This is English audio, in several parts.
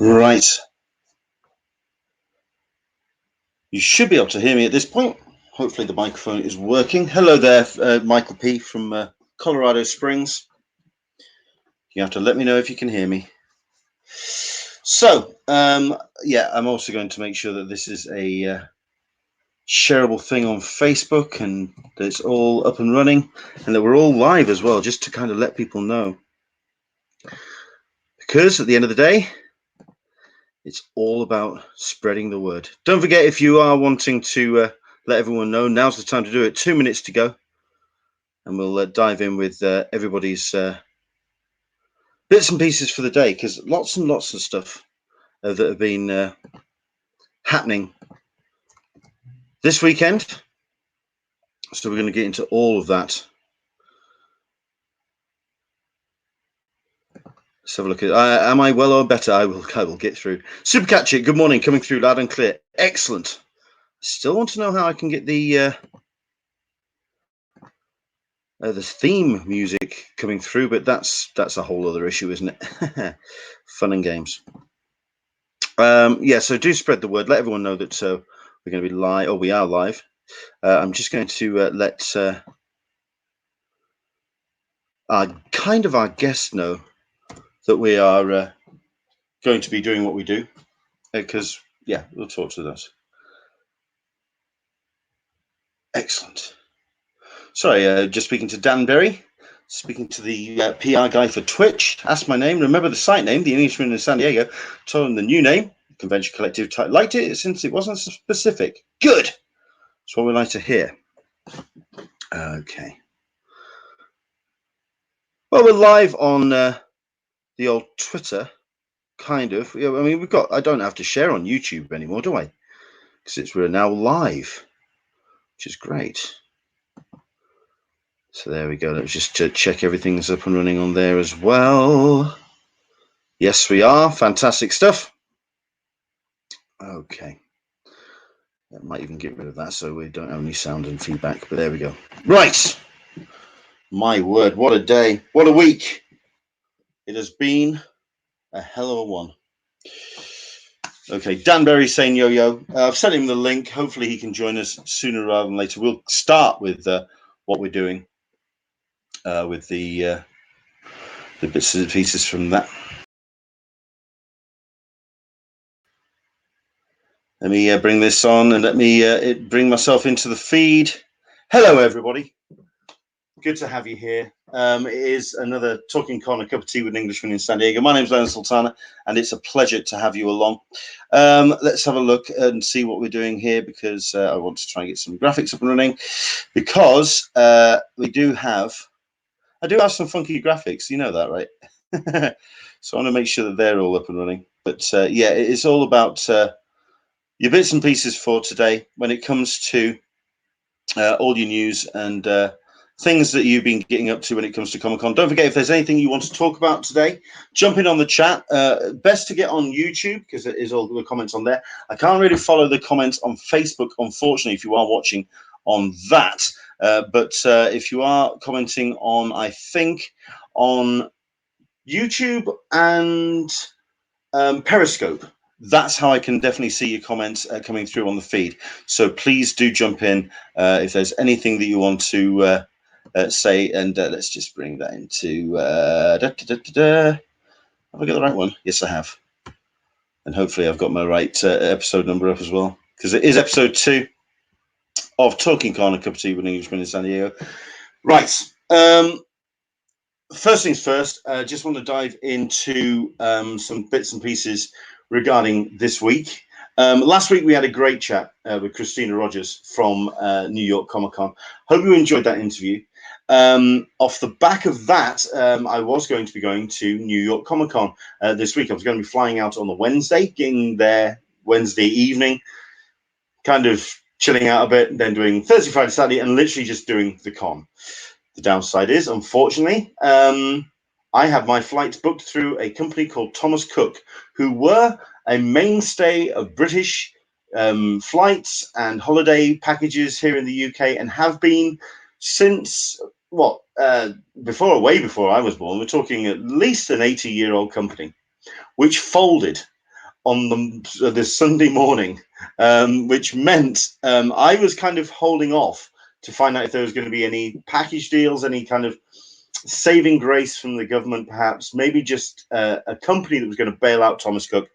Right. You should be able to hear me at this point. Hopefully the microphone is working. Hello there, Michael P. from Colorado Springs. You have to let me know if you can hear me. So, yeah, I'm also going to make sure that this is a shareable thing on Facebook and that it's all up and running and that we're all live as well, just to kind of let people know. Because at the end of the day, it's all about spreading the word. Don't forget, if you are wanting to let everyone know, now's the time to do it. 2 minutes to go. And we'll dive in with everybody's bits and pieces for the day, because lots and lots of stuff that have been happening this weekend. So we're going to get into all of that. Let's have a look at. Am I well or better? I will get through. Super Catch It. Good morning. Coming through loud and clear. Excellent. Still want to know how I can get the theme music coming through, but that's a whole other issue, isn't it? Fun and games. Yeah. So do spread the word. Let everyone know that we're going to be live. Oh, we are live. I'm just going to let our guests know that we are going to be doing what we do, because yeah, we'll talk to those. Excellent. Sorry, just speaking to Dan Berry, speaking to the PR guy for Twitch. Asked my name. Remember the site name, the Englishman in San Diego. Told him the new name, Convention Collective. Liked it since it wasn't specific. Good. That's what we like to hear. Okay. Well, we're live on the old Twitter. Kind of. I mean, I don't have to share on YouTube anymore, do I? Because we're now live, which is great. So there we go. Let's just check everything's up and running on there as well. Yes, we are. Fantastic stuff. Okay. I might even get rid of that so we don't have any sound and feedback, but there we go. Right. My word, what a day. What a week. It has been a hell of a one. Okay, Dan Berry saying yo-yo. I've sent him the link. Hopefully he can join us sooner rather than later. We'll start with what we're doing with the bits and pieces from that. Let me bring this on and let me bring myself into the feed. Hello, everybody. Good to have you here. It is another Talkin Con, a cup of tea with an Englishman in San Diego. My name is Leonard Sultana, and it's a pleasure to have you along. Let's have a look and see what we're doing here, because I want to try and get some graphics up and running, because I do have some funky graphics. You know that, right? So I want to make sure that they're all up and running. But yeah, it's all about your bits and pieces for today when it comes to all your news and things that you've been getting up to when it comes to Comic Con. Don't forget, if there's anything you want to talk about today, jump in on the chat. Best to get on YouTube, because it is all the comments on there. I can't really follow the comments on Facebook, unfortunately, if you are watching on that. But if you are commenting on, I think, on YouTube and Periscope, that's how I can definitely see your comments coming through on the feed. So please do jump in if there's anything that you want to say. And let's just bring that into... Have I got the right one? Yes, I have. And hopefully I've got my right episode number up as well, because it is episode 2 of Talking Con, a cup of tea with an Englishman in San Diego. Right. First things first, just want to dive into some bits and pieces regarding this week. Last week we had a great chat with Christina Rogers from New York Comic Con. Hope you enjoyed that interview. Off the back of that, I was going to be going to New York Comic Con this week. I was going to be flying out on the Wednesday, getting there Wednesday evening, kind of chilling out a bit, and then doing Thursday, Friday, Saturday, and literally just doing the con. The downside is, unfortunately, I have my flights booked through a company called Thomas Cook, who were a mainstay of British flights and holiday packages here in the UK, and have been since, way before I was born. We're talking at least an 80-year-old company, which folded. on the Sunday morning, which meant I was kind of holding off to find out if there was going to be any package deals, any kind of saving grace from the government, perhaps, maybe just a company that was going to bail out Thomas Cook.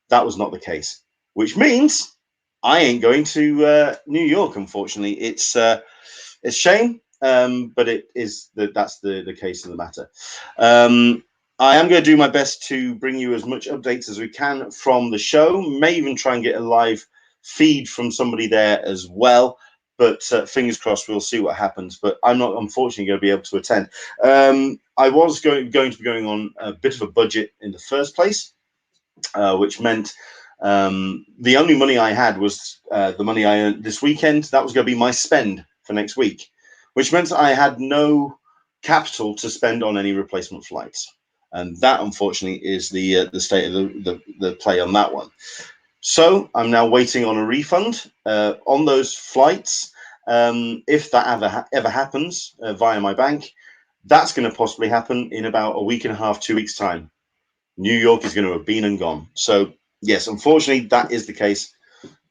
That was not the case, which means I ain't going to New York, unfortunately. It's a shame, but it is that's the case of the matter. I am going to do my best to bring you as much updates as we can from the show. May even try and get a live feed from somebody there as well. But fingers crossed, we'll see what happens. But I'm not, unfortunately, going to be able to attend. I was going to be going on a bit of a budget in the first place, which meant the only money I had was the money I earned this weekend. That was going to be my spend for next week, which meant I had no capital to spend on any replacement flights. And that, unfortunately, is the state of the play on that one. So I'm now waiting on a refund on those flights. If that ever happens via my bank, that's going to possibly happen in about a week and a half, 2 weeks' time. New York is going to have been and gone. So yes, unfortunately, that is the case.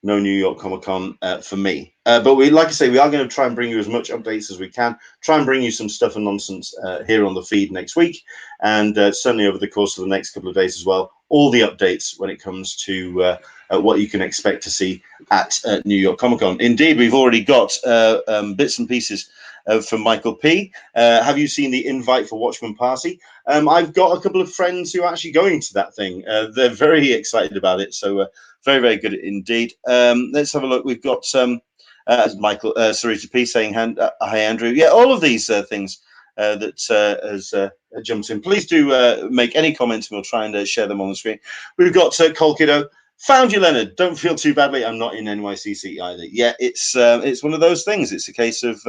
No New York Comic Con for me. But like I say, we are going to try and bring you as much updates as we can. Try and bring you some stuff and nonsense here on the feed next week, and certainly over the course of the next couple of days as well. All the updates when it comes to what you can expect to see at New York Comic Con. Indeed, we've already got bits and pieces from Michael P. Have you seen the invite for Watchmen Party? I've got a couple of friends who are actually going to that thing. They're very excited about it. So very, very good indeed. Let's have a look. We've got Michael Sarita P saying, hi, Andrew. Yeah, all of these things that has jumped in. Please do make any comments and we'll try and share them on the screen. We've got Cole Kiddo. Found you, Leonard. Don't feel too badly. I'm not in NYCC either. Yeah, it's one of those things. It's a case of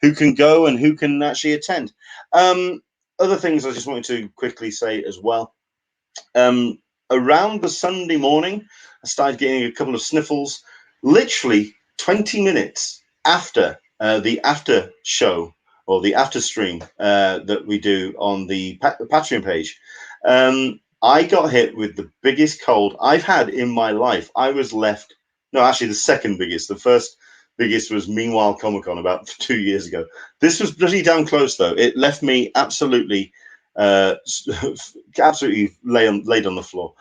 who can go and who can actually attend. Other things I just wanted to quickly say as well. Around the Sunday morning, I started getting a couple of sniffles. Literally 20 minutes after the after show or the after stream that we do on the Patreon page. I got hit with the biggest cold I've had in my life. I was left, no, actually the second biggest. The first biggest was Meanwhile Comic Con about 2 years ago. This was bloody damn close though. It left me absolutely absolutely laid on the floor.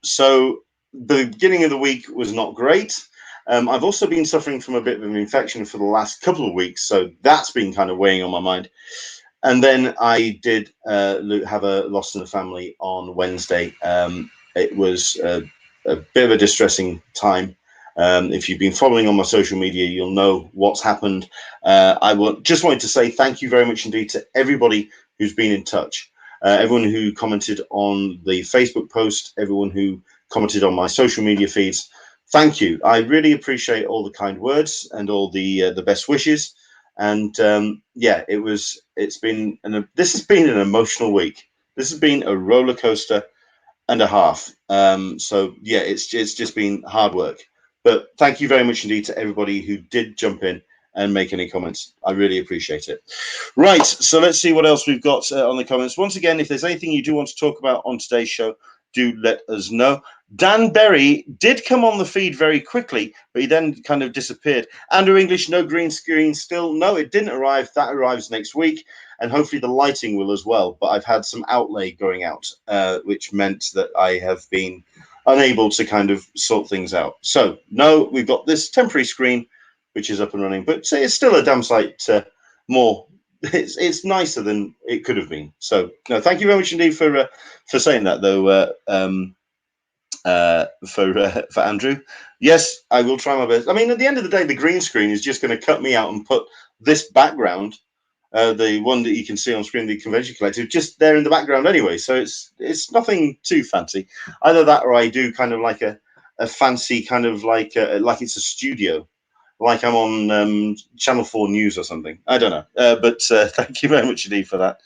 So the beginning of the week was not great. I've also been suffering from a bit of an infection for the last couple of weeks, so that's been kind of weighing on my mind. And then I did have a loss in the family on Wednesday. It was a bit of a distressing time. If you've been following on my social media, you'll know what's happened. Just wanted to say thank you very much indeed to everybody who's been in touch. Everyone who commented on the Facebook post, everyone who commented on my social media feeds. Thank you. I really appreciate all the kind words and all the best wishes. And yeah, this has been an emotional week. This has been a roller coaster and a half. So yeah, it's just been hard work. But thank you very much indeed to everybody who did jump in and make any comments. I really appreciate it. Right, so let's see what else we've got on the comments. Once again, if there's anything you do want to talk about on today's show, do let us know. Dan Berry did come on the feed very quickly, but he then kind of disappeared. Andrew English, no green screen still. No, it didn't arrive. That arrives next week, and hopefully the lighting will as well. But I've had some outlay going out, which meant that I have been unable to kind of sort things out. So, no, we've got this temporary screen, which is up and running, but it's still a damn sight more. It's nicer than it could have been. So, no, thank you very much indeed for saying that, though. For Andrew, yes, I will try my best. I mean, at the end of the day, the green screen is just going to cut me out and put this background, the one that you can see on screen, the Convention Collective, just there in the background anyway. So it's nothing too fancy. Either that, or I do kind of like a fancy kind of like it's a studio, like I'm on Channel 4 News or something. I don't know, but thank you very much indeed for that.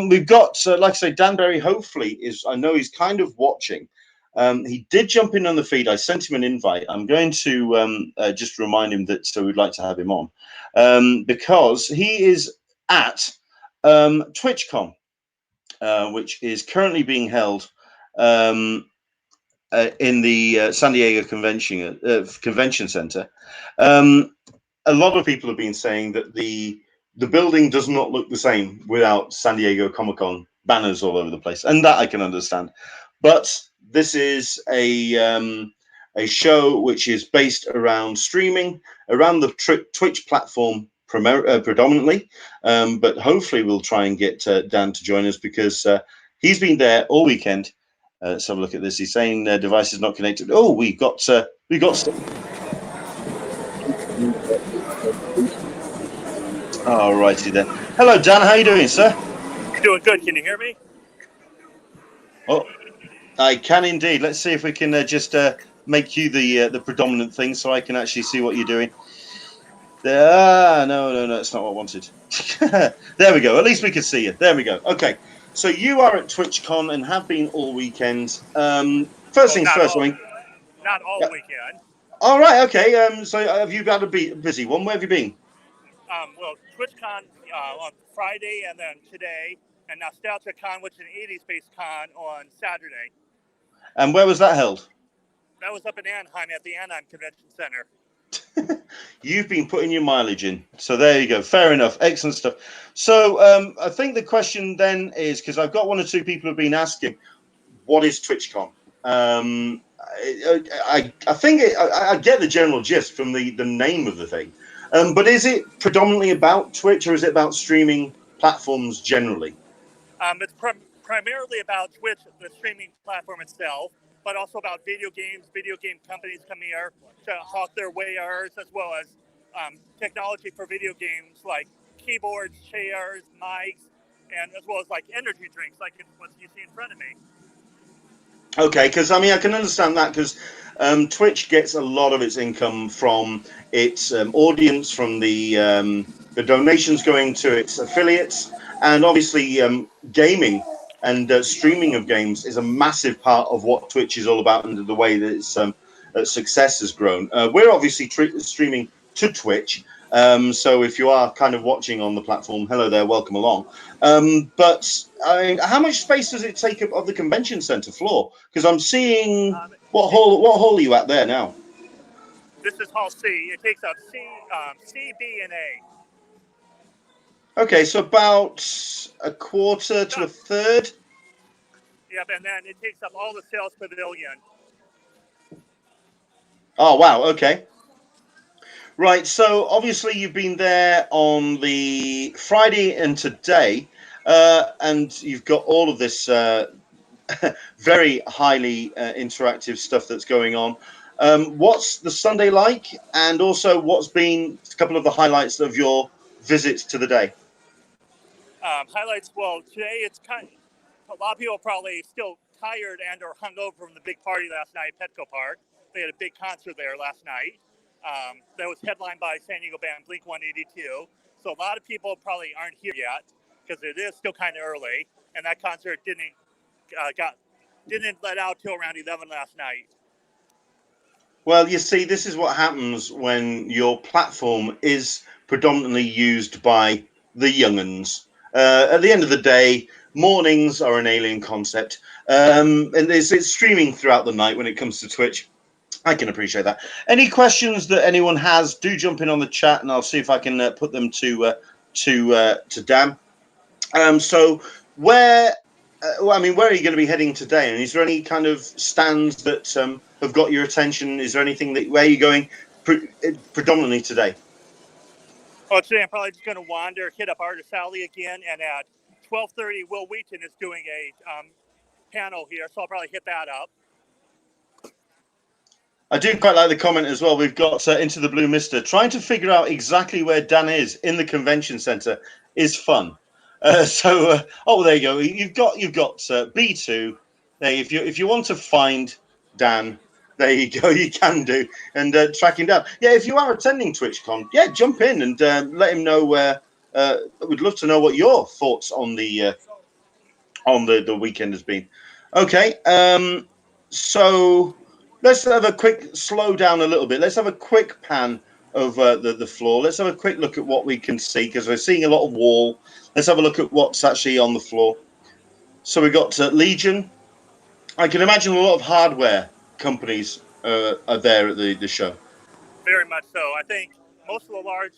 We've got, like I say, Dan Berry. Hopefully, I know he's kind of watching. He did jump in on the feed. I sent him an invite. I'm going to just remind him that we'd like to have him on because he is at TWITCHCON, which is currently being held in the San Diego Convention Center. A lot of people have been saying that the building does not look the same without San Diego Comic-Con banners all over the place, and that I can understand. But this is a show which is based around streaming, around the Twitch platform predominantly, but hopefully we'll try and get Dan to join us because he's been there all weekend. Let's have a look at this. He's saying device is not connected. Oh, we got stuff. All righty then. Hello, Dan. How you doing, sir? Doing good. Can you hear me? Oh, I can indeed. Let's see if we can just make you the predominant thing, so I can actually see what you're doing. There. No, that's not what I wanted. There we go. At least we can see you. There we go. Okay. So you are at TWITCHCON and have been all weekend. First things first. Not all weekend. All right. Okay. So have you had a busy one? Where have you been? Well, TwitchCon on Friday and then today, and NostalgiaCon, which is an 80s-based con, on Saturday. And where was that held? That was up in Anaheim at the Anaheim Convention Center. You've been putting your mileage in. So there you go. Fair enough. Excellent stuff. So I think the question then is, because I've got one or two people who've been asking, what is TwitchCon? I think I get the general gist from the name of the thing. But is it predominantly about Twitch, or is it about streaming platforms generally? It's primarily about Twitch, the streaming platform itself, but also about video games. Video game companies come here to hawk their wares, as well as technology for video games like keyboards, chairs, mics, and as well as like energy drinks, like what you see in front of me. Okay, because I mean I can understand that because Twitch gets a lot of its income from its audience, from the donations going to its affiliates, and obviously gaming and streaming of games is a massive part of what Twitch is all about and the way that its success has grown. We're obviously streaming to Twitch. So if you are kind of watching on the platform, hello there, welcome along. But I mean, how much space does it take up of the convention center floor? Because I'm seeing what hall are you at there now? This is Hall C. It takes up C, B, and A. Okay, so about a quarter to a third. Yep, and then it takes up all the sales pavilion. Oh wow, okay. Right, so obviously you've been there on the Friday and today, and you've got all of this very highly interactive stuff that's going on. What's the Sunday like, and also what's been a couple of the highlights of your visits to the day? Highlights, well, today it's a lot of people probably still tired and or hungover from the big party last night at Petco Park. They had a big concert there last night. That was headlined by San Diego band Blink-182. So a lot of people probably aren't here yet because it is still kind of early, and that concert didn't let out till around 11 last night. Well, you see, this is what happens when your platform is predominantly used by the young'uns. At the end of the day, mornings are an alien concept, and it's streaming throughout the night when it comes to Twitch. I can appreciate that. Any questions that anyone has, do jump in on the chat, and I'll see if I can put them to Dan. So where are you going to be heading today? And is there any kind of stands that have got your attention? Is there anything where you're going predominantly today? Well, today I'm probably just going to wander, hit up Artist Alley again, and at 12:30, Will Wheaton is doing a panel here, so I'll probably hit that up. I do quite like the comment as well. We've got Into the Blue Mister. Trying to figure out exactly where Dan is in the convention center is fun. Oh, there you go. You've got B2. Hey, if you want to find Dan, there you go. You can do and track him down. Yeah, if you are attending TwitchCon, yeah, jump in and let him know where. We'd love to know what your thoughts on the weekend has been. Okay, so let's have a quick slow down a little bit. Let's have a quick pan of the floor. Let's have a quick look at what we can see because we're seeing a lot of wall. Let's have a look at what's actually on the floor. So we've got Legion. I can imagine a lot of hardware companies are there at the show. Very much so. I think most of the large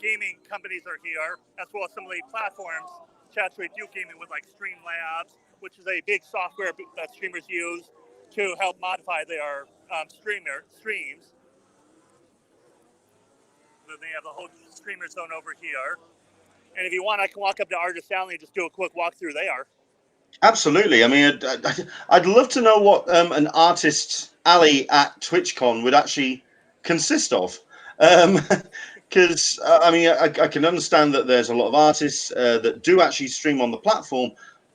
gaming companies are here, as well as some of the platforms to actually do gaming with, like Streamlabs, which is a big software that streamers use to help modify their streams. Then they have the whole streamer zone over here. And if you want, I can walk up to Artist Alley and just do a quick walkthrough there. Absolutely. I mean, I'd love to know what an artist alley at TwitchCon would actually consist of. Because, I mean, I can understand that there's a lot of artists that do actually stream on the platform,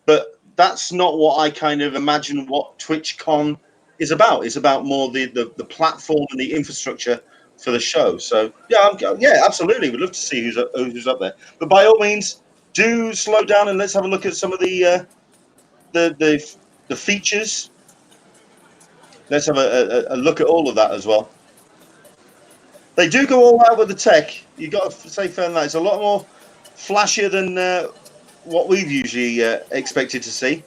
but that's not what I kind of imagine what TwitchCon is about. It's about more the platform and the infrastructure for the show. So, yeah, yeah, absolutely. We'd love to see who's up there. But by all means, do slow down and let's have a look at some of the features. Let's have a look at all of that as well. They do go all out with the tech. You got to say fair enough. It's a lot more flashier than what we've usually expected to see.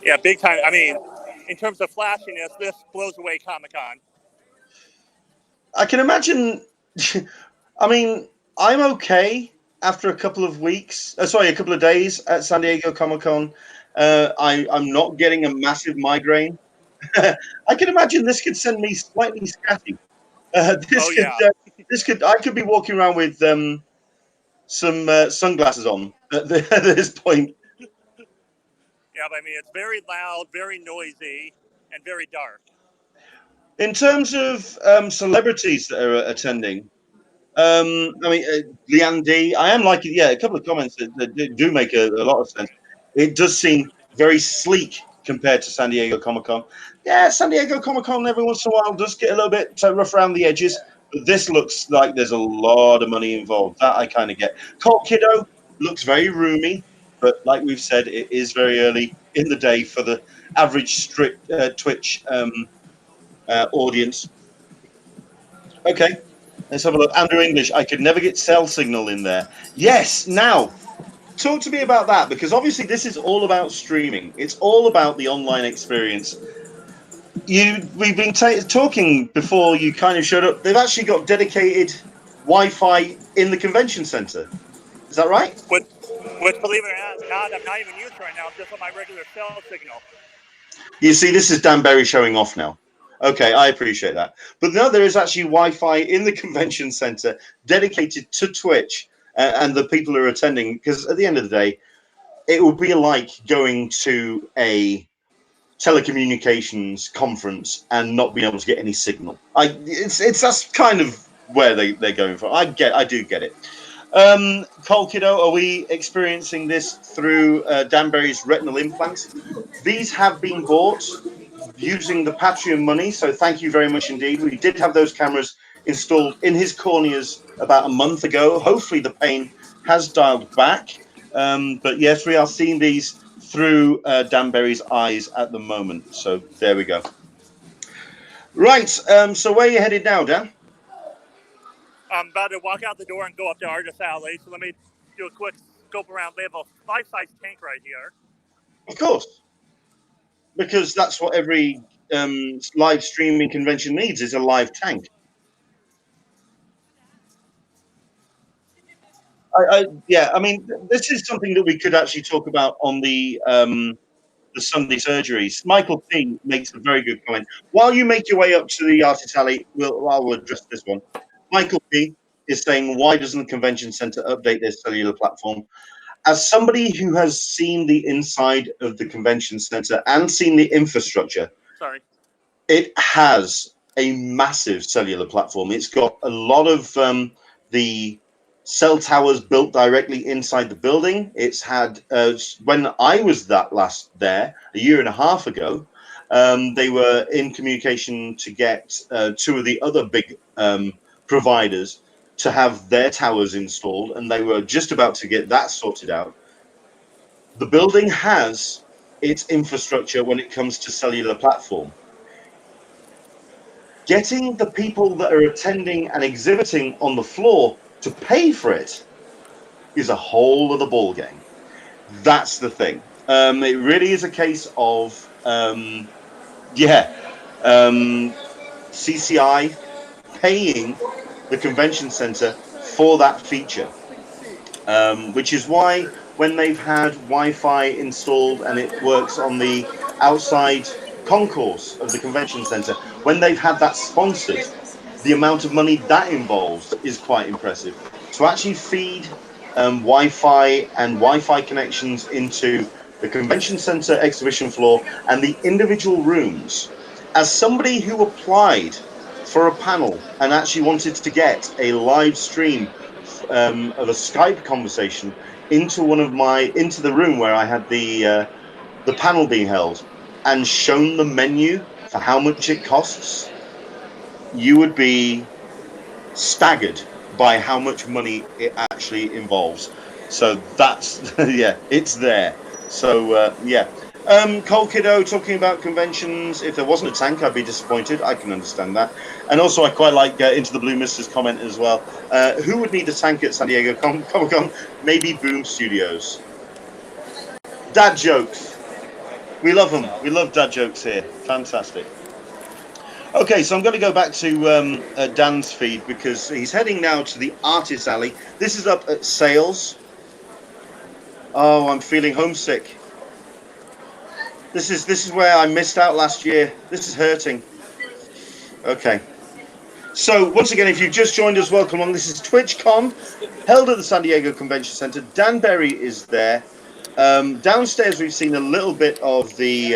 Yeah, big time. I mean, in terms of flashiness, this blows away Comic-Con. I can imagine. I mean, I'm okay after a couple of weeks. Sorry, a couple of days at San Diego Comic-Con. I'm not getting a massive migraine. I can imagine this could send me slightly scatty. I could be walking around with some sunglasses on at this point. Yeah, but I mean, it's very loud, very noisy, and very dark. In terms of celebrities that are attending, I mean, Leanne D, I am liking, a couple of comments that do make a lot of sense. It does seem very sleek compared to San Diego Comic-Con. Yeah, San Diego Comic-Con every once in a while does get a little bit rough around the edges, but this looks like there's a lot of money involved. That I kind of get. Colt Kiddo looks very roomy, but like we've said, it is very early in the day for the average Twitch audience. Okay, let's have a look. Andrew English, I could never get cell signal in there. Yes, now talk to me about that, because obviously this is all about streaming. It's all about the online experience. We've been talking before you kind of showed up. They've actually got dedicated Wi-Fi in the convention center. Is that right? Which, believe it or not, I'm not even used right now. Just on my regular cell signal. You see, this is Dan Berry showing off now. Okay, I appreciate that. But no, there is actually Wi-Fi in the convention center dedicated to Twitch and the people who are attending, because at the end of the day, it will be like going to a telecommunications conference and not being able to get any signal. That's kind of where they're going for. I do get it. Cole Kiddo, are we experiencing this through Danbury's retinal implants? These have been bought using the Patreon money, so thank you very much indeed. We did have those cameras installed in his corneas about a month ago. Hopefully the pain has dialed back. But yes, we are seeing these through Danbury's eyes at the moment. So there we go. Right. So where are you headed now, Dan? I'm about to walk out the door and go up to Artist Alley. So let me do a quick scope around. They have a life-size tank right here. Of course. Because that's what every live streaming convention needs, is a live tank. I mean, this is something that we could actually talk about on the Sunday surgeries. Michael P makes a very good comment. While you make your way up to the Artist Alley, I'll address this one. Michael P is saying, why doesn't the convention center update their cellular platform? As somebody who has seen the inside of the convention center and seen the infrastructure, it has a massive cellular platform. It's got a lot of the cell towers built directly inside the building. It's had, when I was last there a year and a half ago, they were in communication to get two of the other big providers to have their towers installed, and they were just about to get that sorted out. The building has its infrastructure when it comes to cellular platform. Getting the people that are attending and exhibiting on the floor to pay for it is a whole other ball game. That's the thing. It really is a case of, CCI paying the convention center for that feature, which is why when they've had Wi-Fi installed and it works on the outside concourse of the convention center, when they've had that sponsored, the amount of money that involves is quite impressive. To actually feed Wi-Fi and Wi-Fi connections into the convention center exhibition floor and the individual rooms, as somebody who applied for a panel and actually wanted to get a live stream of a Skype conversation into into the room where I had the panel being held, and shown the menu for how much it costs, you would be staggered by how much money it actually involves. So that's yeah, it's there. So yeah. Cole Kiddo talking about conventions. If there wasn't a tank, I'd be disappointed. I can understand that. And also, I quite like Into the Blue Mister's comment as well. Who would need a tank at San Diego Comic Con? Maybe Boom Studios. Dad jokes. We love them. We love dad jokes here. Fantastic. Okay, so I'm going to go back to Dan's feed because he's heading now to the Artist Alley. This is up at Sales. Oh, I'm feeling homesick. This is where I missed out last year. This is hurting. Okay. So once again, if you've just joined us, welcome along. This is TWITCHCON, held at the San Diego Convention Center. Dan Berry is there. Downstairs, we've seen a little bit of the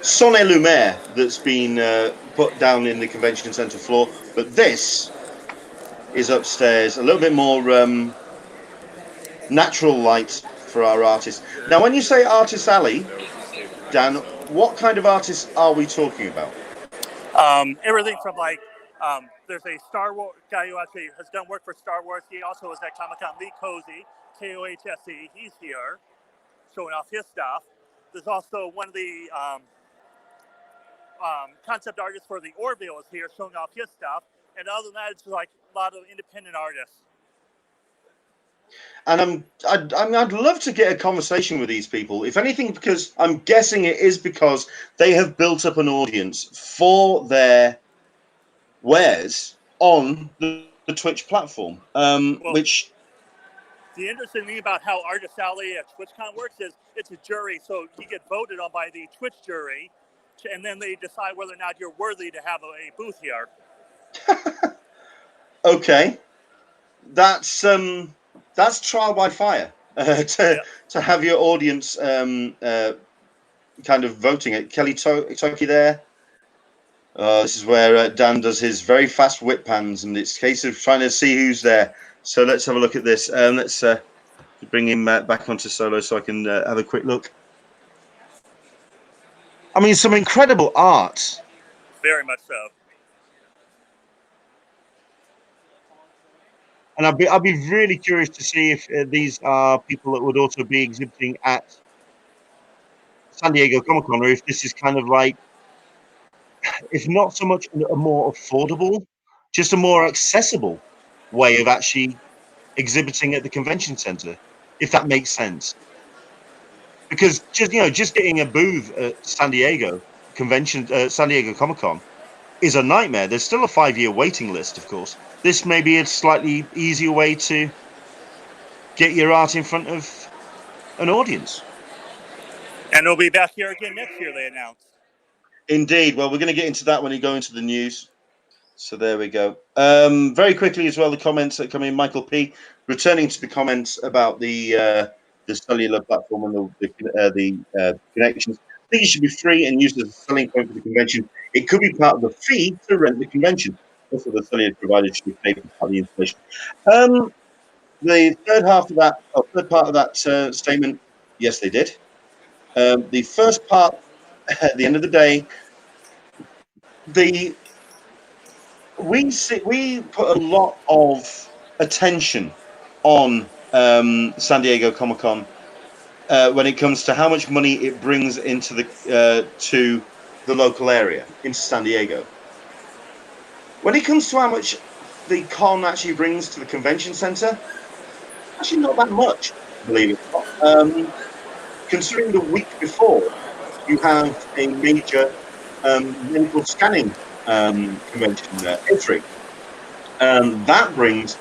Sonne Lumiere that's been put down in the convention center floor, but this is upstairs, a little bit more natural light for our artists. Now, when you say Artist Alley, Dan, what kind of artists are we talking about? Everything from like, there's a Star Wars guy who actually has done work for Star Wars. He also was at Comic Con, Lee Cozy, Kohse. He's here showing off his stuff. There's also one of the concept artists for the Orville is here showing off his stuff. And other than that, it's like a lot of independent artists. And I'd love to get a conversation with these people, if anything, because I'm guessing it is because they have built up an audience for their wares on the Twitch platform, which... The interesting thing about how Artist Alley at TwitchCon works is it's a jury, so you get voted on by the Twitch jury, and then they decide whether or not you're worthy to have a booth here. Okay, that's trial by fire to have your audience kind of voting it. Kelly Toki there. This is where Dan does his very fast whip pans, and it's a case of trying to see who's there. So let's have a look at this. Let's bring him back onto solo so I can have a quick look. I mean, some incredible art. Very much so. And I'd be really curious to see if these are people that would also be exhibiting at San Diego Comic Con, or if this is kind of like, if not so much a more affordable, just a more accessible way of actually exhibiting at the convention center, if that makes sense. Because just getting a booth at San Diego Comic Con is a nightmare. There's still a 5-year waiting list, of course. This may be a slightly easier way to get your art in front of an audience. And it'll be back here again next year, they announced. Indeed. Well, we're going to get into that when you go into the news. So there we go. Very quickly as well, the comments that come in. Michael P. returning to the comments about the cellular platform and the connections. I think it should be free and used as a selling point for the convention. It could be part of the fee to rent the convention. Also, the cellular provider should be paid for part of the installation. The third part of that statement, yes, they did. The first part, at the end of the day, we put a lot of attention on San Diego Comic Con when it comes to how much money it brings into to the local area, into San Diego. When it comes to how much the con actually brings to the convention center, actually not that much, believe it or not. Considering the week before, you have a major medical scanning convention there, ITRI. That brings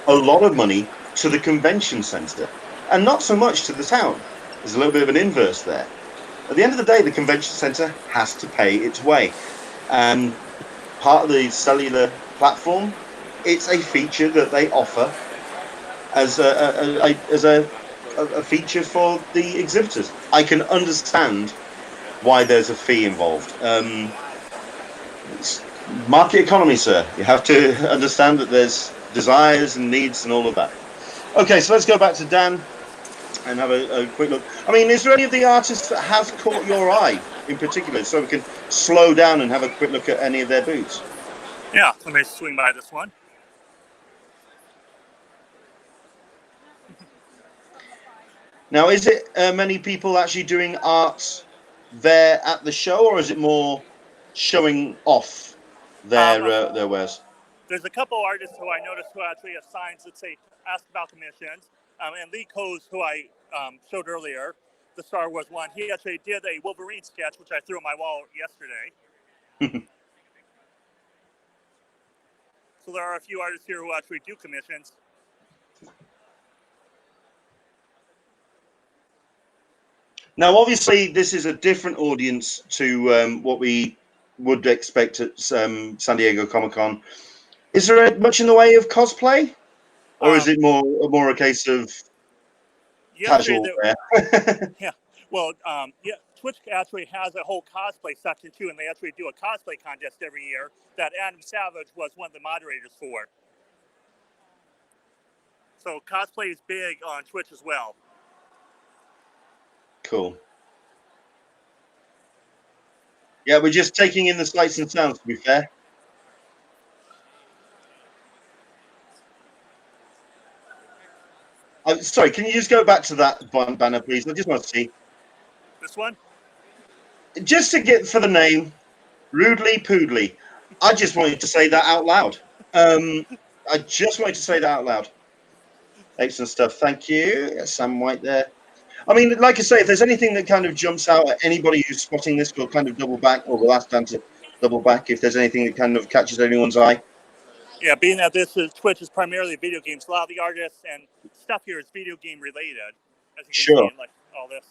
a lot of money to the convention center and not so much to the town. There's a little bit of an inverse there. At the end of the day, the convention center has to pay its way. Part of the cellular platform, it's a feature that they offer as a feature for the exhibitors. I can understand why there's a fee involved. It's market economy, sir. You have to understand that there's desires and needs and all of that. Okay, so let's go back to Dan and have a quick look. I mean, is there any of the artists that have caught your eye in particular, so we can slow down and have a quick look at any of their booths? Yeah, let me swing by this one. Now, is it many people actually doing art there at the show, or is it more showing off their wares? There's a couple artists who I noticed who actually have signs that say "Ask about commissions," and Lee Coase, who I showed earlier, the Star Wars one. He actually did a Wolverine sketch, which I threw on my wall yesterday. So there are a few artists here who actually do commissions. Now, obviously, this is a different audience to what we would expect at San Diego Comic-Con. Is there much in the way of cosplay, or is it more a case of casual wear? Yeah. Well, yeah, Twitch actually has a whole cosplay section too, and they actually do a cosplay contest every year that Adam Savage was one of the moderators for. So cosplay is big on Twitch as well. Cool. Yeah, we're just taking in the sights and sounds, to be fair. Sorry, can you just go back to that banner, please? I just want to see. This one? Just to get for the name, Rudely Poodly. I just wanted to say that out loud. I just wanted to say that out loud. Excellent stuff. Thank you. Yeah, Sam White there. I mean, like I say, if there's anything that kind of jumps out at anybody who's spotting this, we'll kind of double back, or we'll ask Dan to double back if there's anything that kind of catches anyone's eye. Yeah, being that this is Twitch is primarily video games, a lot of the artists and stuff here is video game related, as you can see in like all this.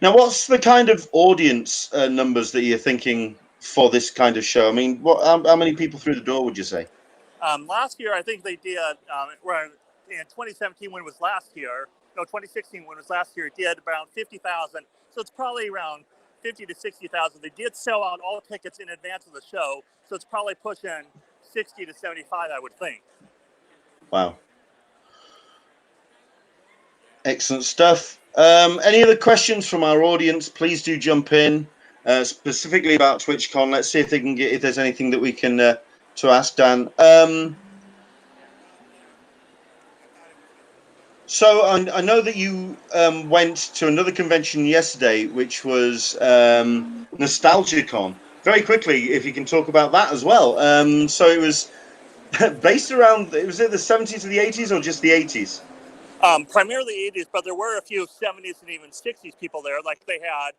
Now, what's the kind of audience numbers that you're thinking for this kind of show? I mean, how many people through the door would you say? Last year, I think they did, in 2017 when it was last year, no, 2016 when it was last year, it did around 50,000. So it's probably around 50 to 60,000. They did sell out all tickets in advance of the show, so it's probably pushing 60 to 75, I would think. Wow. Excellent stuff. Any other questions from our audience? Please do jump in, specifically about TwitchCon. Let's see if they can get if there's anything that we can to ask Dan. So I know that you went to another convention yesterday, which was NostalgiaCon. Very quickly, if you can talk about that as well. So it was based around, was it the 70s or the 80s or just the 80s? Primarily 80s, but there were a few 70s and even 60s people there. Like they had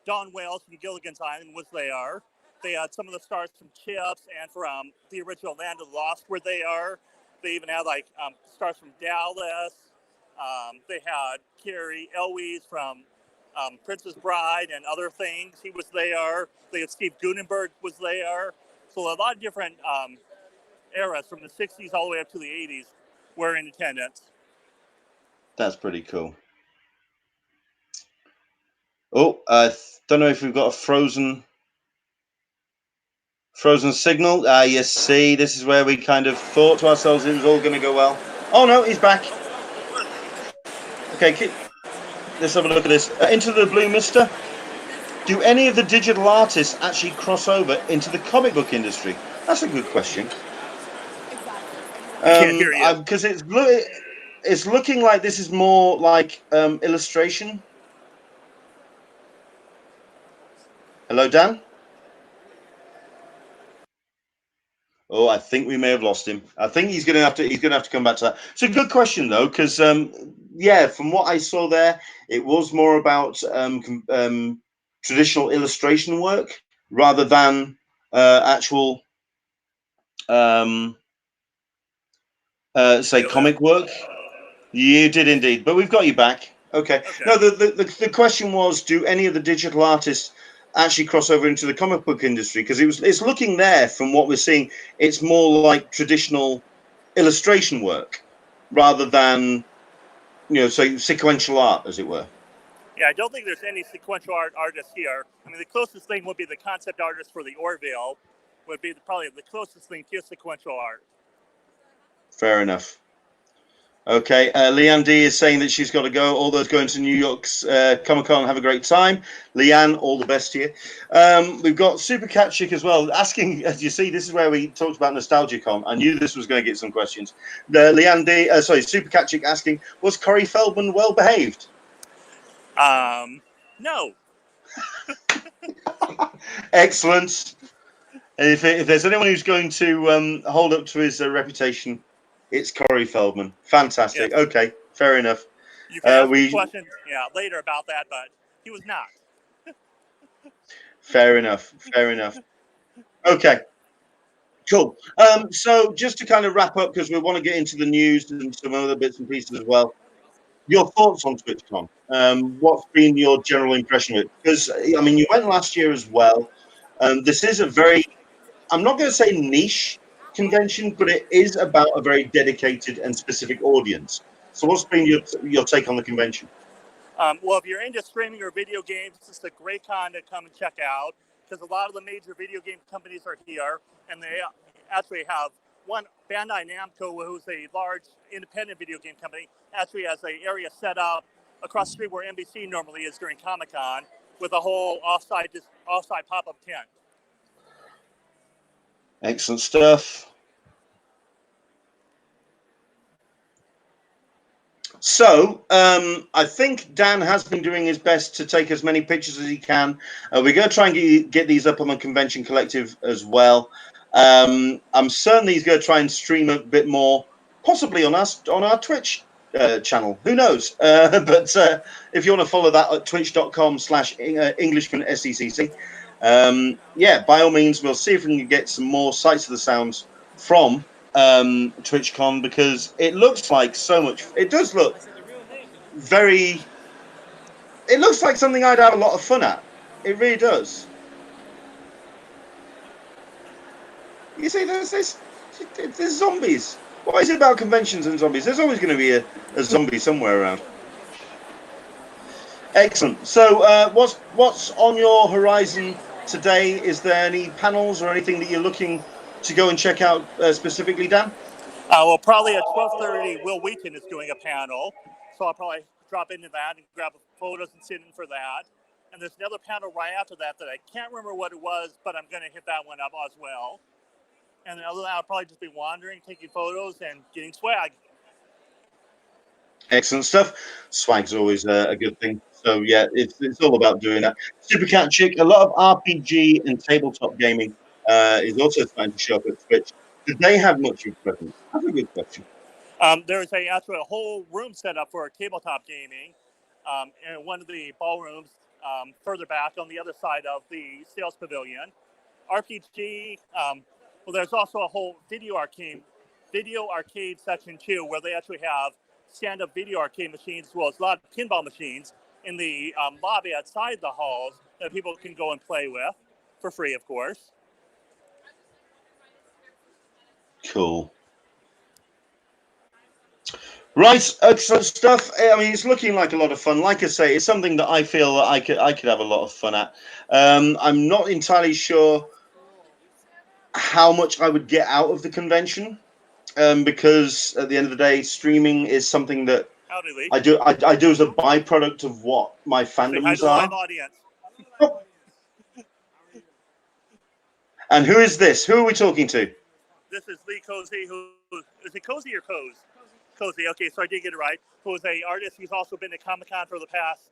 Don Wales from Gilligan's Island was there. They had some of the stars from Chips and from the original Land of the Lost were there. They even had like stars from Dallas. They had Carrie Elwes from Princess Bride and other things. He was there. They had Steve Guttenberg was there. So a lot of different eras from the 60s all the way up to the 80s were in attendance. That's pretty cool. Oh, I don't know if we've got a frozen signal. You see, this is where we kind of thought to ourselves it was all going to go well. Oh no, he's back. Okay, let's have a look at this. Into the Blue Mister. Do any of the digital artists actually cross over into the comic book industry? That's a good question. I can't hear you. Because it's looking like this is more like illustration. Hello, Dan? Oh, I think we may have lost him. I think he's going to have to come back to that. It's a good question though, because yeah, from what I saw there, it was more about traditional illustration work rather than actual, say, comic work. You did indeed, but we've got you back. Okay. No, the question was, do any of the digital artists actually cross over into the comic book industry? Because it's looking there from what we're seeing, it's more like traditional illustration work rather than, say, sequential art, as it were. Yeah, I don't think there's any sequential art artists here. I mean, the closest thing would be the concept artist for the Orville, would be probably the closest thing to sequential art. Fair enough. Okay, Leanne D is saying that she's got to go. All those going to New York's Comic Con, have a great time. Leanne, all the best to you. We've got Super Cat Chick as well, asking, as you see, this is where we talked about Nostalgia Con. I knew this was going to get some questions. Leanne D, Super Cat Chick asking, was Corey Feldman well behaved? No. Excellent. And if there's anyone who's going to hold up to his reputation, it's Corey Feldman. Fantastic. Yes. Okay, fair enough. You can ask me questions later about that, but he was not. Fair enough. Fair enough. Okay. Cool. So just to kind of wrap up, because we want to get into the news and some other bits and pieces as well. Your thoughts on TwitchCon? What's been your general impression of it? Because, I mean, you went last year as well. This is a very, I'm not going to say niche convention, but it is about a very dedicated and specific audience. So what's been your take on the convention? Well, if you're into streaming or video games, this is a great con to come and check out, because a lot of the major video game companies are here, and they actually have one, Bandai Namco, who's a large independent video game company, actually has an area set up across the street where NBC normally is during Comic-Con, with a whole offside pop-up tent. Excellent stuff. So I think Dan has been doing his best to take as many pictures as he can. We're going to try and get these up on the Convention Collective as well. I'm certain he's going to try and stream a bit more, possibly on our Twitch channel. Who knows? But if you want to follow that at twitch.com/Englishman SECC, yeah, by all means, we'll see if we can get some more Sights of the Sounds from TwitchCon, because it looks like so much. It does look very. It looks like something I'd have a lot of fun at. It really does. You see, there's zombies. What is it about conventions and zombies? There's always going to be a zombie somewhere around. Excellent. So, what's on your horizon today? Is there any panels or anything that you're looking to go and check out specifically, Dan? Well, probably at 12:30, Will Wheaton is doing a panel, so I'll probably drop into that and grab photos and sit in for that. And there's another panel right after that I can't remember what it was, but I'm going to hit that one up as well. And other than that, I'll probably just be wandering, taking photos, and getting swag. Excellent stuff. Swag's always a good thing. So yeah, it's all about doing that. Super Cat Chick, a lot of RPG and tabletop gaming is also starting to show up at Twitch. Do they have much of a presence? That's a good question. There's actually a whole room set up for tabletop gaming in one of the ballrooms further back on the other side of the sales pavilion. RPG, well, there's also a whole video arcade section too, where they actually have stand-up video arcade machines, as well as a lot of pinball machines in the lobby outside the halls that people can go and play with for free, of course. Cool. Right, excellent stuff. I mean, it's looking like a lot of fun. Like I say, it's something that I feel that I could have a lot of fun at. I'm not entirely sure how much I would get out of the convention, because at the end of the day, streaming is something that I do as a byproduct of what my fandoms are. Live audience. Oh. And who is this? Who are we talking to? This is Lee Cozy. Is it Cozy or Coz? Cozy. Okay, so I did get it right. Who is an artist who's also been at Comic-Con for the past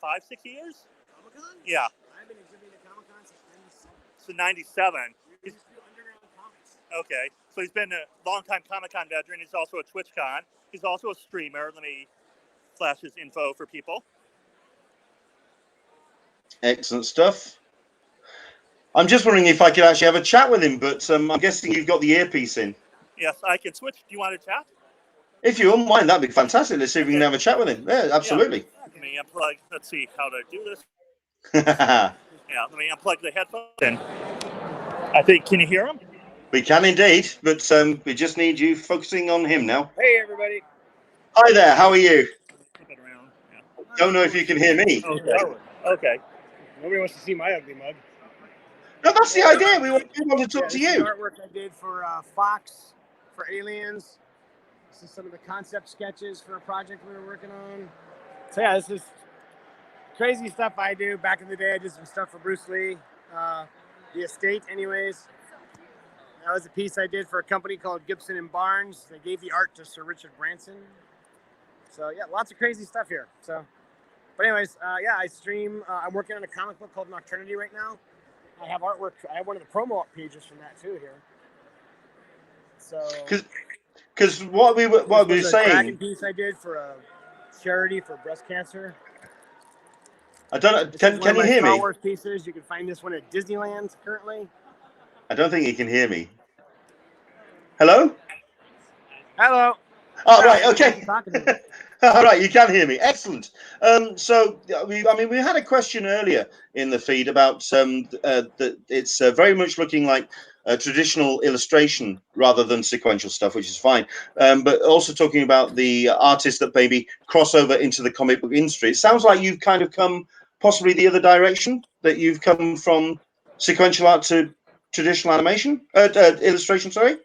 5-6 years? Comic-Con? Yeah. I've been exhibiting at Comic-Con since 97. So 97. He's underground comics. Okay, so he's been a long-time Comic-Con veteran. He's also a TwitchCon. He's also a streamer. Let me flashes info for people. Excellent stuff. I'm just wondering if I could actually have a chat with him, but I'm guessing you've got the earpiece in. Yes, I can switch. Do you want to chat? If you wouldn't mind, that'd be fantastic. Let's see if we can have a chat with him. Yeah, absolutely. Yeah. Let me unplug. Let's see how to do this. Yeah, let me unplug the headphones. And I think, can you hear him? We can indeed, but we just need you focusing on him now. Hey, everybody. Hi there, how are you? Flip it around. Yeah. Don't know if you can hear me. Okay. Nobody wants to see my ugly mug. No, that's the idea. We want to talk to This is you. the artwork I did for Fox, for Aliens. This is some of the concept sketches for a project we were working on. So yeah, this is crazy stuff I do. Back in the day, I did some stuff for Bruce Lee, The Estate anyways. That was a piece I did for a company called Gibson and Barnes. They gave the art to Sir Richard Branson. So yeah, lots of crazy stuff here. So, but anyways, yeah, I stream. I'm working on a comic book called Nocturnity right now. I have artwork. I have one of the promo pages from that too here. So, because what we were saying, dragon piece I did for a charity for breast cancer. I don't know. Can you hear me? Star Wars pieces. You can find this one at Disneyland currently. I don't think you can hear me. Hello? Hello. Oh, right. Okay. All right, you can hear me. Excellent. So, we had a question earlier in the feed about that it's very much looking like a traditional illustration rather than sequential stuff, which is fine. But also talking about the artists that maybe cross over into the comic book industry. It sounds like you've kind of come possibly the other direction, that you've come from sequential art to traditional animation, illustration, sorry.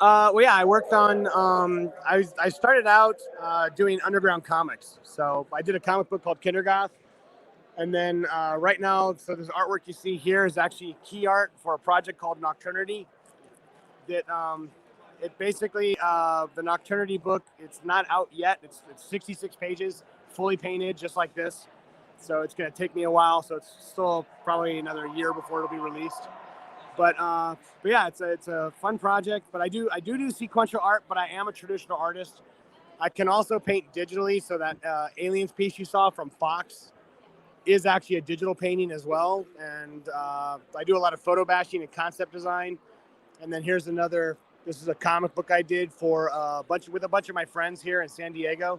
Well, yeah, I worked on. I started out doing underground comics. So I did a comic book called Kindergoth, and then right now, so this artwork you see here is actually key art for a project called Nocturnity. That it basically the Nocturnity book. It's not out yet. It's 66 pages, fully painted, just like this. So it's going to take me a while. So it's still probably another year before it'll be released. But yeah, it's a fun project. But I do sequential art, but I am a traditional artist. I can also paint digitally, so that Aliens piece you saw from Fox is actually a digital painting as well. And I do a lot of photo bashing and concept design. And then here's another. This is a comic book I did for a bunch of my friends here in San Diego,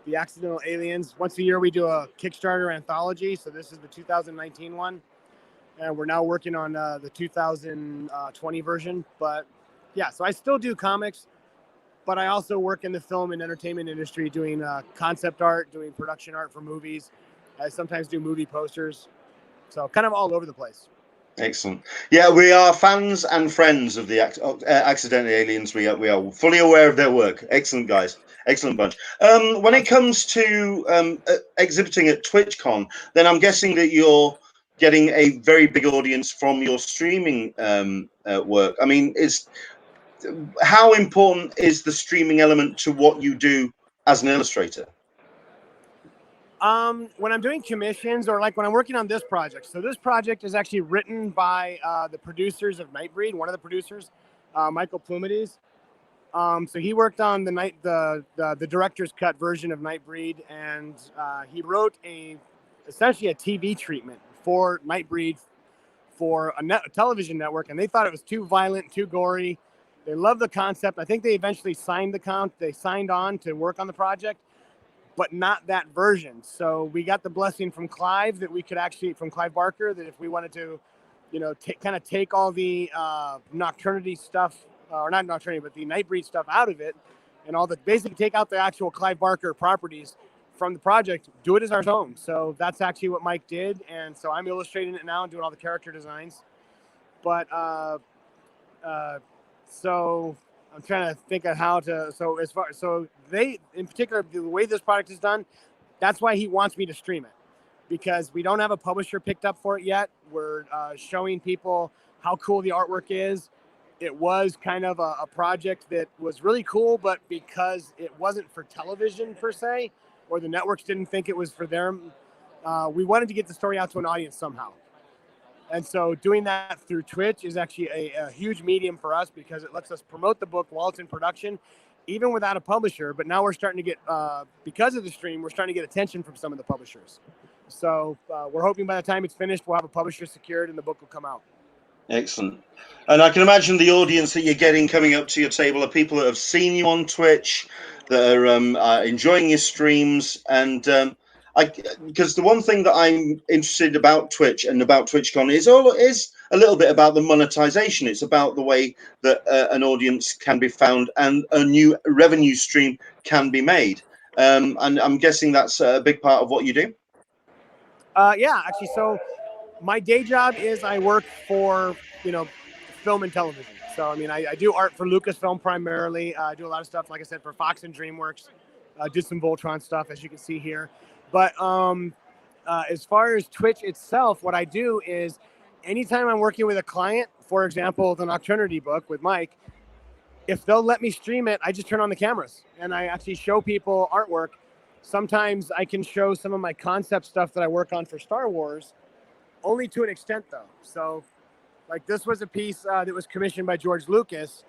the Accidental Aliens. Once a year we do a Kickstarter anthology. So this is the 2019 one. And we're now working on the 2020 version. But yeah, so I still do comics, but I also work in the film and entertainment industry doing concept art, doing production art for movies. I sometimes do movie posters. So kind of all over the place. Excellent. Yeah, we are fans and friends of the Accidental Aliens. We are fully aware of their work. Excellent guys. Excellent bunch. When it comes to exhibiting at TWITCHCON, then I'm guessing that you're getting a very big audience from your streaming work. I mean, how important is the streaming element to what you do as an illustrator? When I'm doing commissions, or like when I'm working on this project. So this project is actually written by the producers of Nightbreed, one of the producers, Michael Plumides. So he worked on the director's cut version of Nightbreed, and he wrote essentially a TV treatment for Nightbreed for a television network, and they thought it was too violent, too gory. They loved the concept. I think they eventually signed on to work on the project, but not that version. So we got the blessing from Clive from Clive Barker, that if we wanted to, kind of take all the Nocturnity stuff, or not Nocturnity, but the Nightbreed stuff out of it, and basically take out the actual Clive Barker properties from the project, do it as our own. So that's actually what Mike did. And so I'm illustrating it now and doing all the character designs. But so I'm trying to think of how to, so they, in particular, the way this product is done, that's why he wants me to stream it, because we don't have a publisher picked up for it yet. We're showing people how cool the artwork is. It was kind of a project that was really cool, but because it wasn't for television per se, or the networks didn't think it was for them, we wanted to get the story out to an audience somehow. And so doing that through Twitch is actually a huge medium for us, because it lets us promote the book while it's in production, even without a publisher. But now we're starting to get, because of the stream, we're starting to get attention from some of the publishers. So we're hoping by the time it's finished, we'll have a publisher secured and the book will come out. Excellent. And I can imagine the audience that you're getting coming up to your table are people that have seen you on Twitch, that are enjoying your streams. And because the one thing that I'm interested about Twitch and about TwitchCon is a little bit about the monetization. It's about the way that an audience can be found and a new revenue stream can be made. And I'm guessing that's a big part of what you do. Yeah, actually, so my day job is I work for, film and television. So, I mean, I do art for Lucasfilm primarily. I do a lot of stuff, like I said, for Fox and DreamWorks. Did some Voltron stuff, as you can see here. But as far as Twitch itself, what I do is anytime I'm working with a client, for example, the Nocturnity book with Mike, if they'll let me stream it, I just turn on the cameras and I actually show people artwork. Sometimes I can show some of my concept stuff that I work on for Star Wars, only to an extent though. So like this was a piece that was commissioned by George Lucas,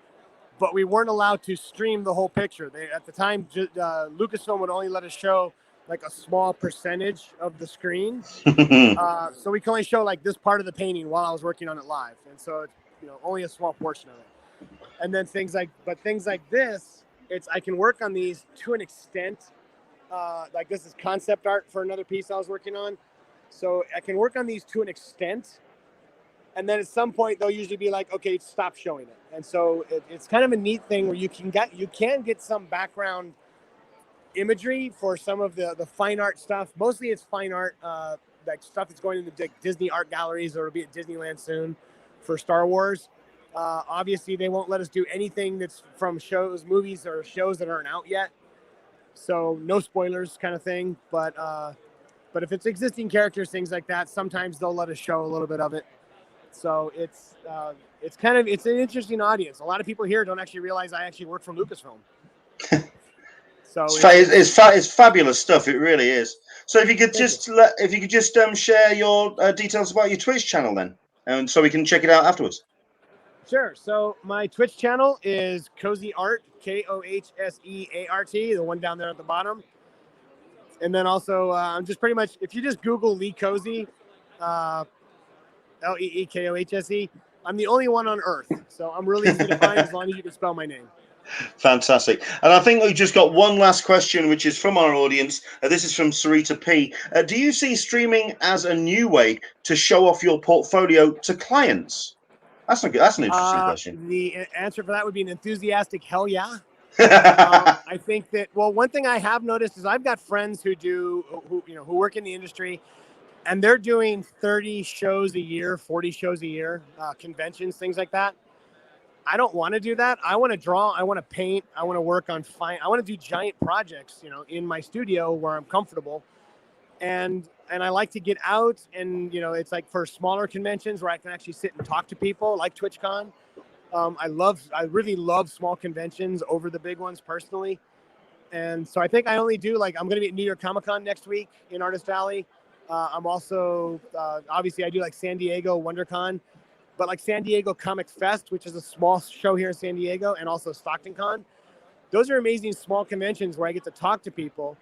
but we weren't allowed to stream the whole picture. At the time, Lucasfilm would only let us show like a small percentage of the screen. So we can only show like this part of the painting while I was working on it live. And so it's, only a small portion of it. And then things like this, I can work on these to an extent. Like this is concept art for another piece I was working on. So I can work on these to an extent. And then at some point they'll usually be like, okay, stop showing it. And so it's kind of a neat thing where you can get some background imagery for some of the fine art stuff. Mostly it's fine art, like stuff that's going into Disney art galleries, or it'll be at Disneyland soon for Star Wars. Obviously they won't let us do anything that's from movies or shows that aren't out yet. So no spoilers kind of thing. But if it's existing characters, things like that, sometimes they'll let us show a little bit of it. So it's an interesting audience. A lot of people here don't actually realize I actually work for Lucasfilm. So it's fabulous stuff. It really is. So if you could just share your details about your Twitch channel then, and so we can check it out afterwards. Sure. So my Twitch channel is Cozy Art, KOHSEART, the one down there at the bottom. And then also I'm just pretty much, if you just Google Lee Cozy, LEEKOHSE, I'm the only one on Earth. So I'm really easy to find as long as you can spell my name. Fantastic. And I think we just got one last question, which is from our audience. This is from Sarita P. Do you see streaming as a new way to show off your portfolio to clients? That's an interesting question. The answer for that would be an enthusiastic hell yeah. I think that, well, one thing I have noticed is I've got friends who work in the industry, and they're doing 30 shows a year, 40 shows a year, conventions, things like that. I don't want to do that. I want to draw. I want to paint. I want to work on I want to do giant projects, in my studio where I'm comfortable. And I like to get out and, it's like for smaller conventions where I can actually sit and talk to people like TwitchCon. I really love small conventions over the big ones personally. And so I think I only do I'm going to be at New York Comic Con next week in Artist Alley. I'm also, obviously I do San Diego WonderCon, but San Diego Comic Fest, which is a small show here in San Diego, and also Stockton Con. Those are amazing small conventions where I get to talk to people.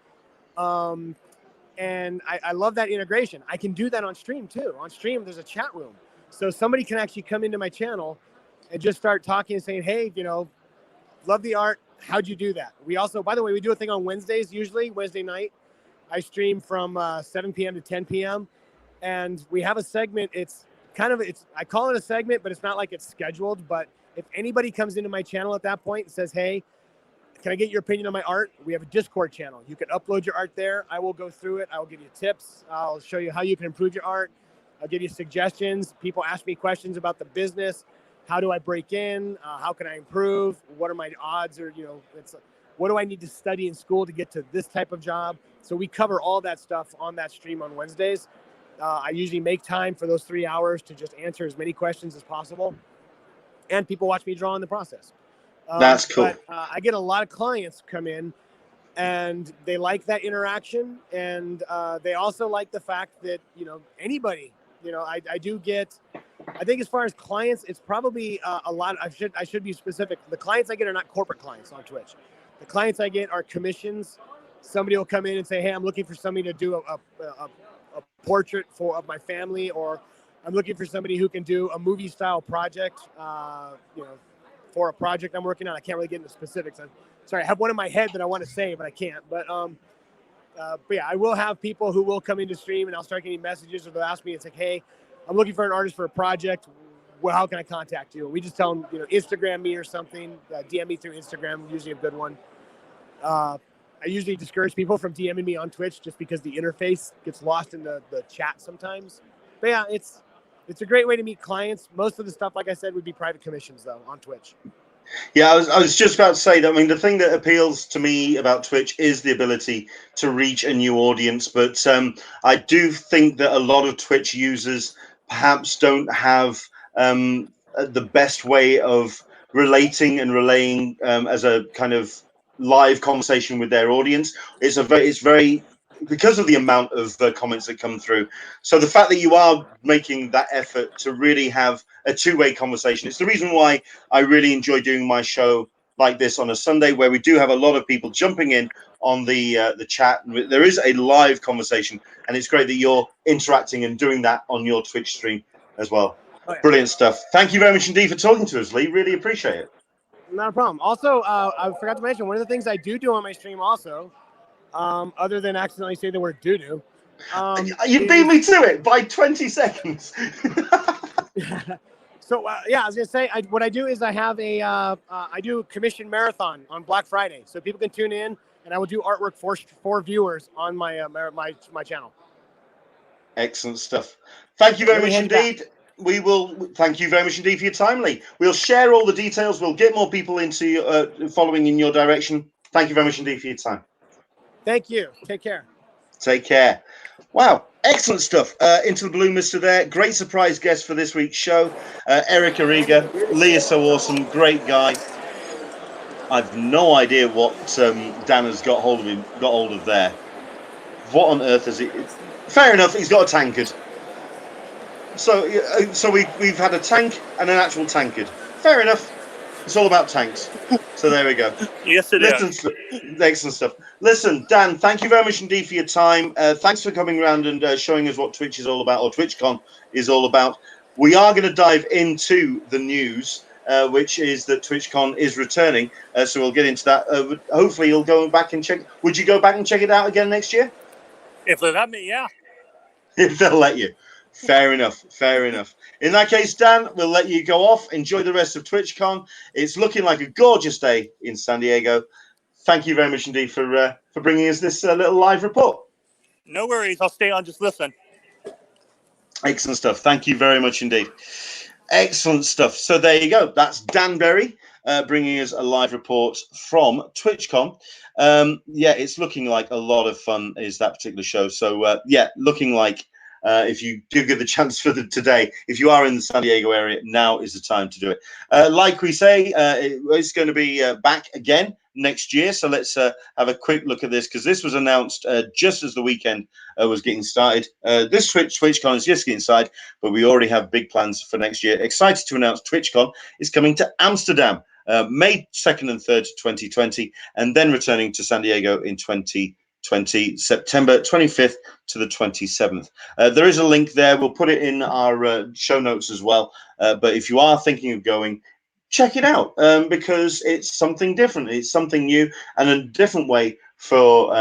And I love that integration. I can do that on stream too. On stream, there's a chat room. So somebody can actually come into my channel and just start talking and saying, hey, love the art. How'd you do that? We also, by the way, we do a thing on Wednesdays, usually Wednesday night. I stream from 7 p.m. to 10 p.m. And we have a segment. I call it a segment, but it's not like it's scheduled. But if anybody comes into my channel at that point and says, hey, can I get your opinion on my art? We have a Discord channel. You can upload your art there. I will go through it. I will give you tips. I'll show you how you can improve your art. I'll give you suggestions. People ask me questions about the business. How do I break in? How can I improve? What are my odds? Or, what do I need to study in school to get to this type of job? So we cover all that stuff on that stream on Wednesdays. I usually make time for those 3 hours to just answer as many questions as possible. And people watch me draw in the process. That's cool. But, I get a lot of clients come in and they like that interaction. And they also like the fact that, anybody, I do get, I think as far as clients, it's probably a lot. I should be specific. The clients I get are not corporate clients on Twitch. The clients I get are commissions. Somebody will come in and say, hey, I'm looking for somebody to do a portrait of my family, or I'm looking for somebody who can do a movie style project, for a project I'm working on. I can't really get into specifics. I'm sorry, I have one in my head that I want to say, but I can't. But yeah, I will have people who will come into stream, and I'll start getting messages, or they'll ask me, it's like, hey, I'm looking for an artist for a project. Well, how can I contact you? We just tell them, Instagram me or something, DM me through Instagram, usually a good one. I usually discourage people from DMing me on Twitch just because the interface gets lost in the chat sometimes. But yeah, it's a great way to meet clients. Most of the stuff, like I said, would be private commissions though on Twitch. Yeah, I was just about to say that. I mean, the thing that appeals to me about Twitch is the ability to reach a new audience. But I do think that a lot of Twitch users perhaps don't have the best way of relating and relaying as a kind of live conversation with their audience. It's very because of the amount of comments that come through. So the fact that you are making that effort to really have a two-way conversation, it's the reason why I really enjoy doing my show like this on a Sunday, where we do have a lot of people jumping in on the chat. There is a live conversation, and it's great that you're interacting and doing that on your Twitch stream as well. Oh, yeah. Brilliant stuff. Thank you very much indeed for talking to us, Lee. Really appreciate it. Not a problem. Also, I forgot to mention, one of the things I do on my stream also, other than accidentally say the word doo-doo. You beat me to it by 20 seconds. So yeah, I was gonna say, what I do is I have I do a commission marathon on Black Friday, so people can tune in, and I will do artwork for viewers on my my channel. Excellent stuff. Thank you very much indeed. We will thank you very much indeed for your time, Lee. We'll share all the details. We'll get more people into following in your direction. Thank you very much indeed for your time. Thank you. Take care. Take care. Wow, excellent stuff. Into the Blue Mister there. Great surprise guest for this week's show. Eric Arriga. Lee is so awesome. Great guy. I've no idea what Dan has got hold of there. What on earth is it? Fair enough, he's got a tankard. So we've had a tank and an actual tankard. Fair enough. It's all about tanks. So there we go. Yes, it is. Excellent stuff. Listen, Dan, thank you very much indeed for your time. Thanks for coming around and showing us what Twitch is all about, or TwitchCon is all about. We are going to dive into the news, which is that TwitchCon is returning. So we'll get into that. Hopefully you'll go back and check. Would you go back and check it out again next year? If they let me, yeah. If they'll let you. Fair enough. Fair enough. In that case, Dan, we'll let you go off. Enjoy the rest of TwitchCon. It's looking like a gorgeous day in San Diego. Thank you very much indeed for bringing us this little live report. No worries. I'll stay on. Just listen. Excellent stuff. Thank you very much indeed. Excellent stuff. So there you go. That's Dan Berry bringing us a live report from TwitchCon. Yeah, it's looking like a lot of fun is that particular show. So yeah, looking like if you do get the chance for today, if you are in the San Diego area, now is the time to do it. Like we say, it's going to be back again next year. So let's have a quick look at this, because this was announced just as the weekend was getting started. This TwitchCon is just getting started, but we already have big plans for next year. Excited to announce TwitchCon is coming to Amsterdam, May 2nd and 3rd, 2020, and then returning to San Diego in 2020, September 25th to the 27th. There is a link there. We'll put it in our show notes as well. But if you are thinking of going, check it out, because it's something different. It's something new and a different way for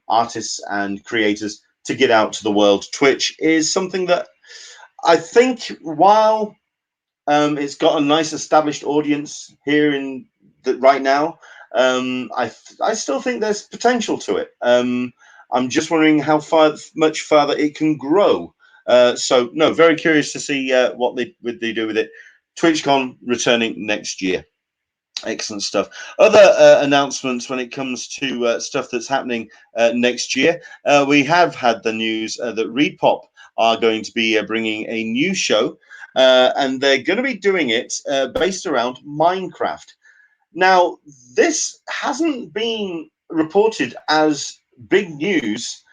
artists and creators to get out to the world. Twitch is something that I think, while it's got a nice established audience here in right now, I still think there's potential to it. I'm just wondering how much farther it can grow. So no, very curious to see what they do with it. TwitchCon returning next year. Excellent stuff. Other announcements when it comes to stuff that's happening next year. We have had the news that ReedPop are going to be bringing a new show, and they're going to be doing it based around Minecraft. Now, this hasn't been reported as big news,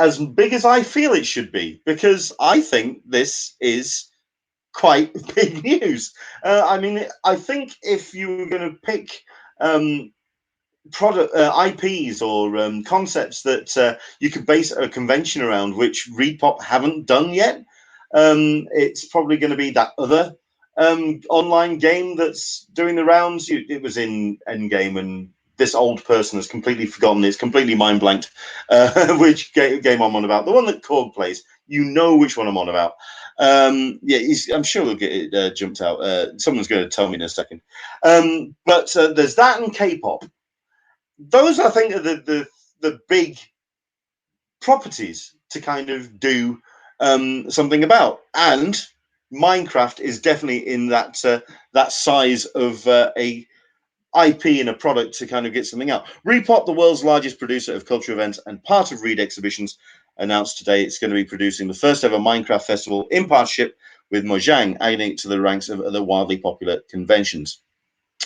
as big as I feel it should be, because I think this is quite big news. I mean, I think if you were going to pick product IPs or concepts that you could base a convention around, which Repop haven't done yet. It's probably going to be that other online game that's doing the rounds. It was in Endgame, and this old person has completely forgotten. It's completely mind blanked which game I'm on about. The one that Korg plays. You know which one I'm on about. Yeah, I'm sure we'll get it jumped out. Someone's going to tell me in a second. But there's that and K-pop. Those, I think, are the big properties to kind of do something about. And Minecraft is definitely in that that size of a IP and a product to kind of get something out. Repop, the world's largest producer of cultural events and part of Reed Exhibitions, announced today it's going to be producing the first ever Minecraft festival in partnership with Mojang, adding it to the ranks of other wildly popular conventions.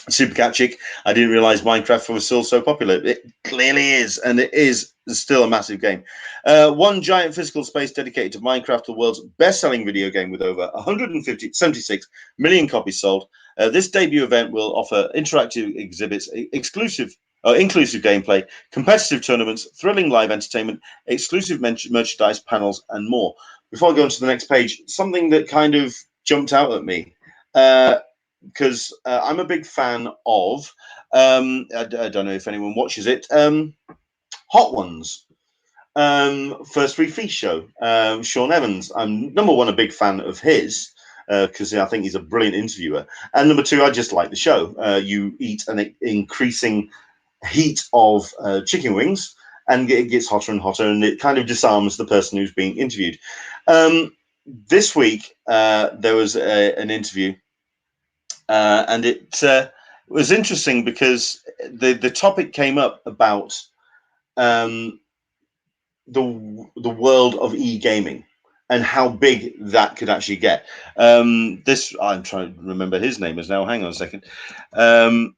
Super catchy. I didn't realize Minecraft was still so popular. It clearly is, and it is still a massive game. One giant physical space dedicated to Minecraft, the world's best-selling video game with over 176 million copies sold. This debut event will offer interactive exhibits, inclusive gameplay, competitive tournaments, thrilling live entertainment, exclusive merchandise, panels, and more. Before I go on to the next page, something that kind of jumped out at me. Because I'm a big fan of, I don't know if anyone watches it, Hot Ones, First Free Feast Show, Sean Evans. I'm number one, a big fan of his, because I think he's a brilliant interviewer. And number two, I just like the show. You eat an increasing heat of chicken wings, and it gets hotter and hotter, and it kind of disarms the person who's being interviewed. This week, there was an interview. And it was interesting because the topic came up about the world of e-gaming and how big that could actually get. This, I'm trying to remember his name is now. Hang on a second. I'm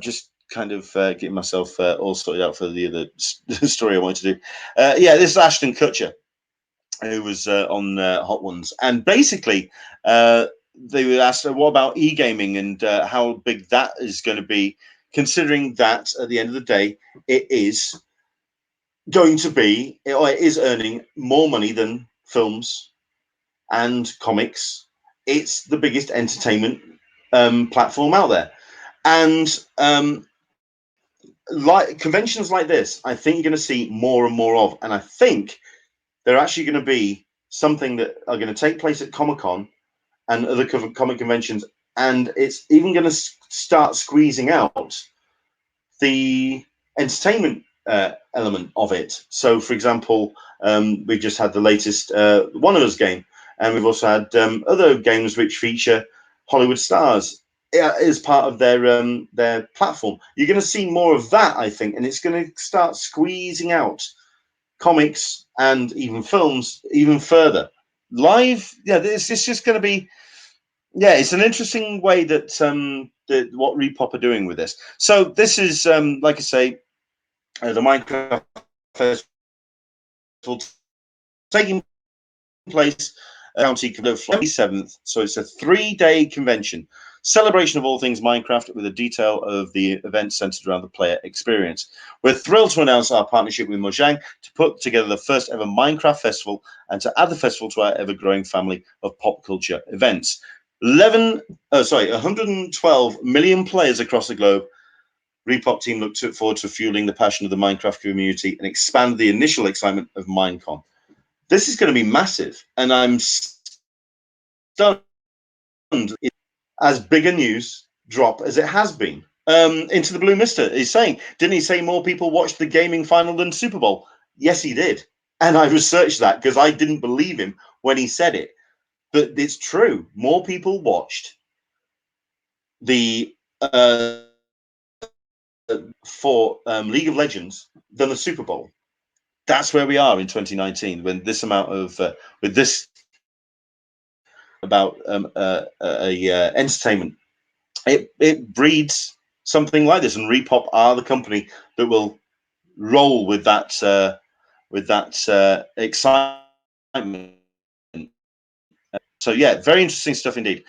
just kind of getting myself all sorted out for the other story I wanted to do. Yeah, this is Ashton Kutcher, who was on Hot Ones, and basically they were asked, what about e-gaming and how big that is going to be, considering that at the end of the day, it is going to be, or it is earning more money than films and comics. It's the biggest entertainment platform out there. And like conventions like this, I think you're going to see more and more of. And I think they're actually going to be something that are going to take place at Comic-Con and other comic conventions, and it's even going to start squeezing out the entertainment element of it. So, for example, we've just had the latest One of Us game, and we've also had other games which feature Hollywood stars as part of their platform. You're going to see more of that, I think, and it's going to start squeezing out comics and even films even further. Live, yeah, it's just going to be, yeah, it's an interesting way that what Repop are doing with this. So this is, like I say, the Minecraft Festival taking place County 27th. So it's a 3-day convention, celebration of all things Minecraft with a detail of the event centered around the player experience. We're thrilled to announce our partnership with Mojang to put together the first ever Minecraft festival and to add the festival to our ever-growing family of pop culture events. 112 million players across the globe. Repop team look forward to fueling the passion of the Minecraft community and expand the initial excitement of Minecon. This is going to be massive, and I'm stunned as big a news drop as it has been. Into the Blue Mister is saying, didn't he say more people watched the gaming final than Super Bowl? Yes, he did. And I researched that because I didn't believe him when he said it. But it's true. More people watched the for League of Legends than the Super Bowl. That's where we are in 2019 when this amount of with this about entertainment, it breeds something like this, and Repop are the company that will roll with that excitement. So yeah, very interesting stuff indeed.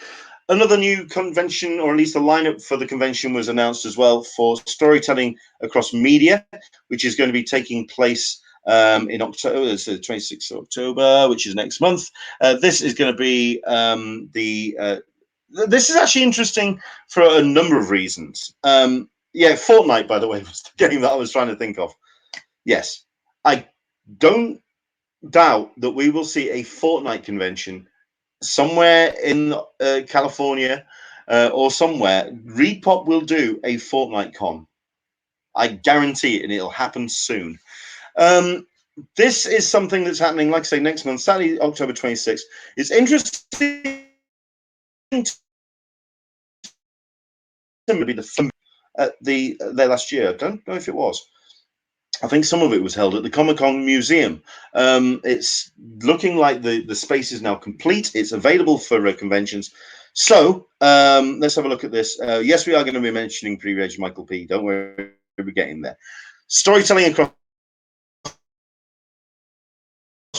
Another new convention, or at least the lineup for the convention, was announced as well for storytelling across media, which is going to be taking place in October. It's the 26th of October, which is next month. This is going to be this is actually interesting for a number of reasons. Yeah, Fortnite, by the way, was the game that I was trying to think of. Yes, I don't doubt that we will see a Fortnite convention somewhere in California or somewhere. Repop will do a Fortnite con. I guarantee it, and it'll happen soon. This is something that's happening, like I say, next month, Saturday, October 26th. It's interesting to be the film at there last year. I don't know if it was. I think some of it was held at the Comic-Con Museum. It's looking like the space is now complete. It's available for conventions. So let's have a look at this. Yes, we are going to be mentioning Pre-Reg Michael P. Don't worry, we're getting there. Storytelling across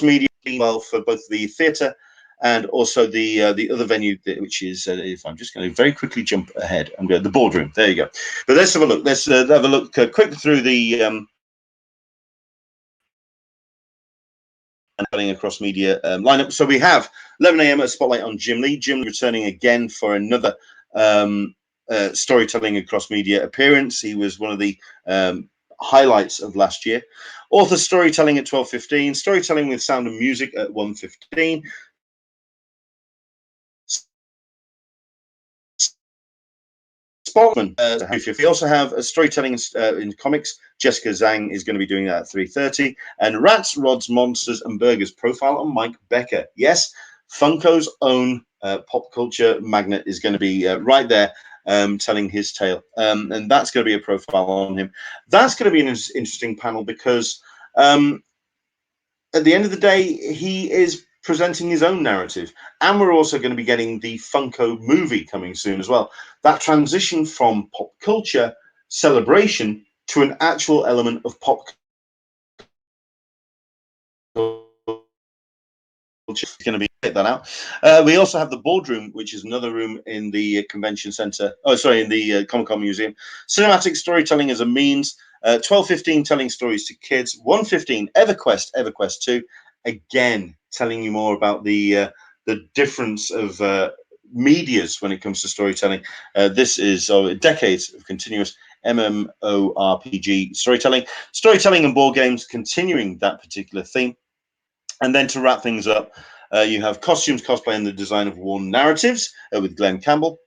media, well, for both the theatre and also the other venue, which is, if I'm just going to very quickly jump ahead, I'm going to the boardroom. There you go. But let's have a look. Let's have a look quick through the across media lineup. So we have 11 a.m. a spotlight on Jim Lee. Jim Lee returning again for another storytelling across media appearance. He was one of the highlights of last year. Author storytelling at 12:15. Storytelling with sound and music at 1:15. Spotman. We also have a storytelling in comics. Jessica Zhang is going to be doing that at 3:30. And Rats, Rods, Monsters, and Burgers profile on Mike Becker. Yes, Funko's own pop culture magnet is going to be right there telling his tale. And that's going to be a profile on him. That's going to be an interesting panel because at the end of the day, he is presenting his own narrative. And we're also going to be getting the Funko movie coming soon as well. That transition from pop culture celebration to an actual element of pop culture is going to be take that out. We also have the boardroom, which is another room in the convention center. Oh, sorry, in the Comic-Con Museum. Cinematic storytelling as a means. 12:15 telling stories to kids. 1:15 EverQuest 2. Again, telling you more about the difference of medias when it comes to storytelling. This is decades of continuous MMORPG storytelling. Storytelling and board games, continuing that particular theme. And then to wrap things up, you have costumes, cosplay, and the design of worn narratives with Glenn Campbell.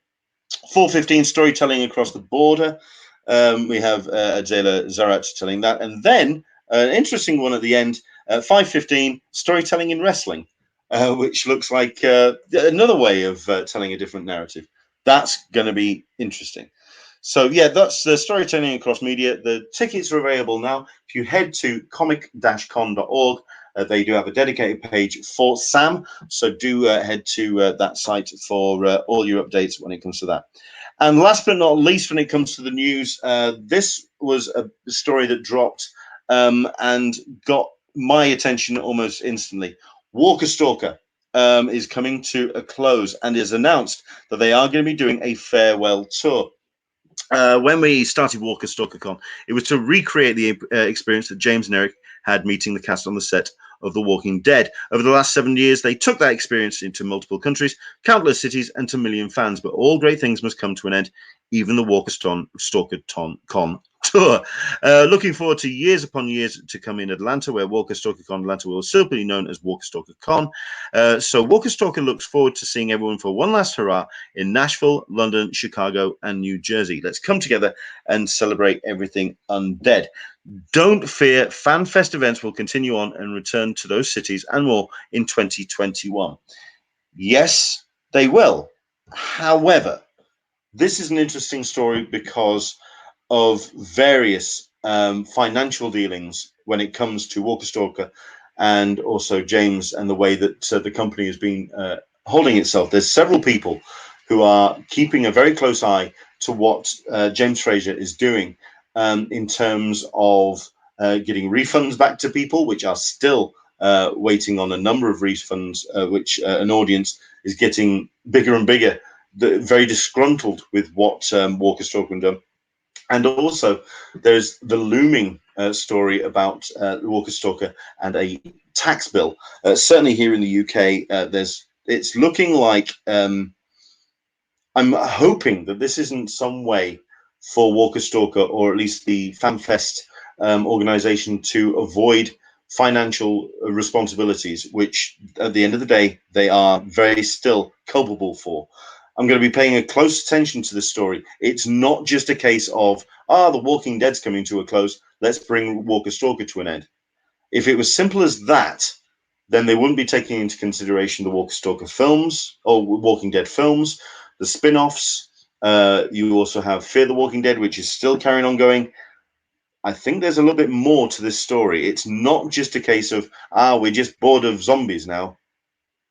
4:15 storytelling across the border. We have Adela Zarat telling that. And then an interesting one at the end, 5:15 storytelling in wrestling, which looks like another way of telling a different narrative. That's going to be interesting. So yeah, that's the storytelling across media. The tickets are available now. If you head to comic-con.org, they do have a dedicated page for Sam. So do head to that site for all your updates when it comes to that. And last but not least, when it comes to the news, this was a story that dropped and got my attention almost instantly. Walker Stalker is coming to a close and is announced that they are going to be doing a farewell tour. When we started Walker Stalker Con, it was to recreate the experience that James and Eric had meeting the cast on the set of The Walking Dead. Over the last 7 years, they took that experience into multiple countries, countless cities, and to million fans. But all great things must come to an end, even the Walker Stalker Con tour. Looking forward to years upon years to come in Atlanta, where Walker Stalker Con Atlanta will still be known as Walker Stalker Con. So Walker Stalker looks forward to seeing everyone for one last hurrah in Nashville, London, Chicago, and New Jersey. Let's come together and celebrate everything undead. Don't fear, FanFest events will continue on and return to those cities and more in 2021. Yes, they will. However, this is an interesting story because of various financial dealings when it comes to Walker Stalker and also James and the way that the company has been holding itself. There's several people who are keeping a very close eye to what James Fraser is doing in terms of getting refunds back to people, which are still waiting on a number of refunds, which an audience is getting bigger and bigger very disgruntled with what Walker Stalker had done. And also, there's the looming story about Walker Stalker and a tax bill. Certainly here in the UK, it's looking like I'm hoping that this isn't some way for Walker Stalker, or at least the FanFest organization, to avoid financial responsibilities, which at the end of the day, they are very still culpable for. I'm going to be paying a close attention to this story. It's not just a case of, The Walking Dead's coming to a close, let's bring Walker Stalker to an end. If it was simple as that, then they wouldn't be taking into consideration the Walker Stalker films or Walking Dead films, the spin-offs. You also have Fear the Walking Dead, which is still carrying on going. I think there's a little bit more to this story. It's not just a case of, we're just bored of zombies now.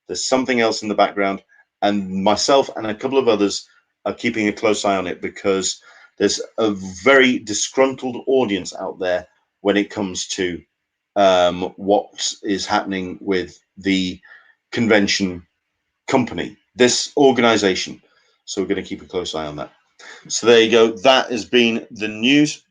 There's something else in the background. And myself and a couple of others are keeping a close eye on it, because there's a very disgruntled audience out there when it comes to what is happening with the convention company, this organization. So we're going to keep a close eye on that. So there you go. That has been the news.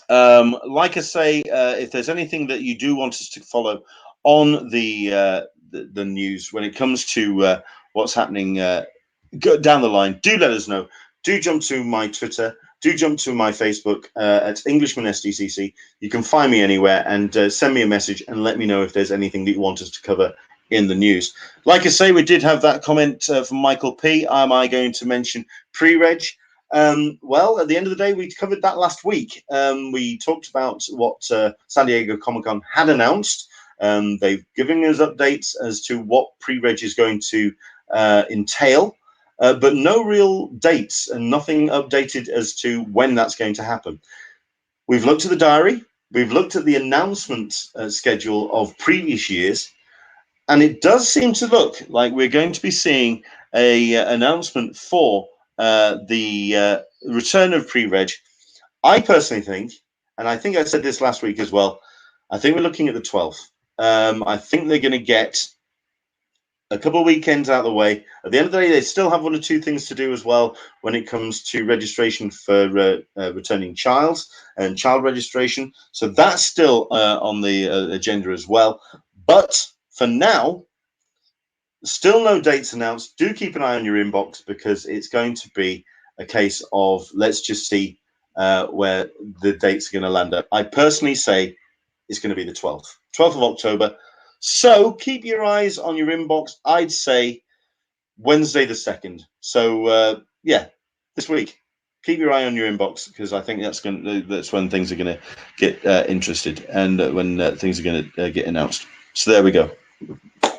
Like I say, if there's anything that you do want us to follow on the news when it comes to what's happening down the line, do let us know. Do jump to my Twitter. Do jump to my Facebook at Englishman SDCC. You can find me anywhere, and send me a message and let me know if there's anything that you want us to cover in the news. Like I say, we did have that comment from Michael P. Am I going to mention pre-reg? Well, at the end of the day, we covered that last week. We talked about what San Diego Comic-Con had announced. They've given us updates as to what pre-reg is going to entail, but no real dates and nothing updated as to when that's going to happen. We've looked at the diary. We've looked at the announcement schedule of previous years, and it does seem to look like we're going to be seeing a announcement for the return of pre-reg. I personally think, and I think I said this last week as well, I think we're looking at the 12th. I think they're going to get a couple of weekends out of the way. At the end of the day, they still have one or two things to do as well when it comes to registration for returning child and child registration. So that's still on the agenda as well. But for now, still no dates announced. Do keep an eye on your inbox, because it's going to be a case of let's just see where the dates are going to land up. I personally say it's going to be the 12th of October. So keep your eyes on your inbox. I'd say Wednesday the 2nd. So yeah, this week. Keep your eye on your inbox, because I think that's when things are going to get interested, and when things are going to get announced. So there we go.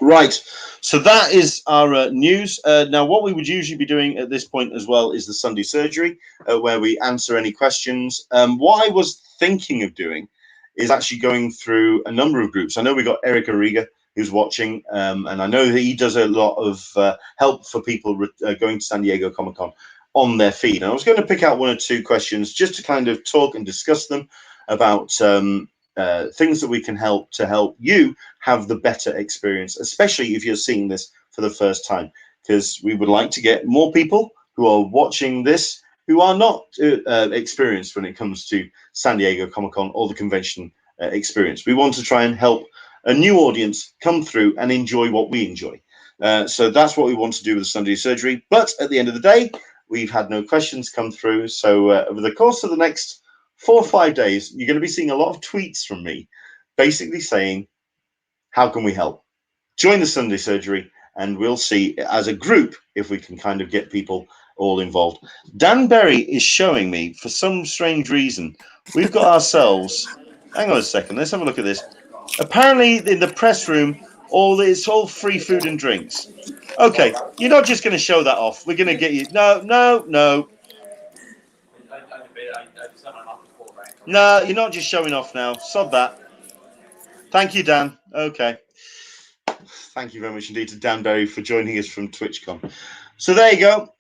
Right, so that is our news. Now, what we would usually be doing at this point as well is the Sunday surgery, where we answer any questions. What I was thinking of doing is actually going through a number of groups. I know we got Eric Arriga who's watching, and I know that he does a lot of help for people going to San Diego Comic-Con on their feed. And I was going to pick out one or two questions just to kind of talk and discuss them about things that we can help you have the better experience, especially if you're seeing this for the first time, because we would like to get more people who are watching this who are not experienced when it comes to San Diego Comic-Con or the convention experience. We want to try and help a new audience come through and enjoy what we enjoy. So that's what we want to do with the Sunday surgery. But at the end of the day, we've had no questions come through. So over the course of the next 4 or 5 days, you're going to be seeing a lot of tweets from me basically saying, how can we help? Join the Sunday surgery, and we'll see as a group if we can kind of get people all involved. Dan Berry is showing me, for some strange reason, we've got ourselves, hang on a second, let's have a look at this. Apparently in the press room, it's all free food and drinks. Okay, you're not just going to show that off. We're going to get you. No. No, you're not just showing off now. Sod that. Thank you, Dan. Okay. Thank you very much indeed to Dan Berry for joining us from TwitchCon. So there you go.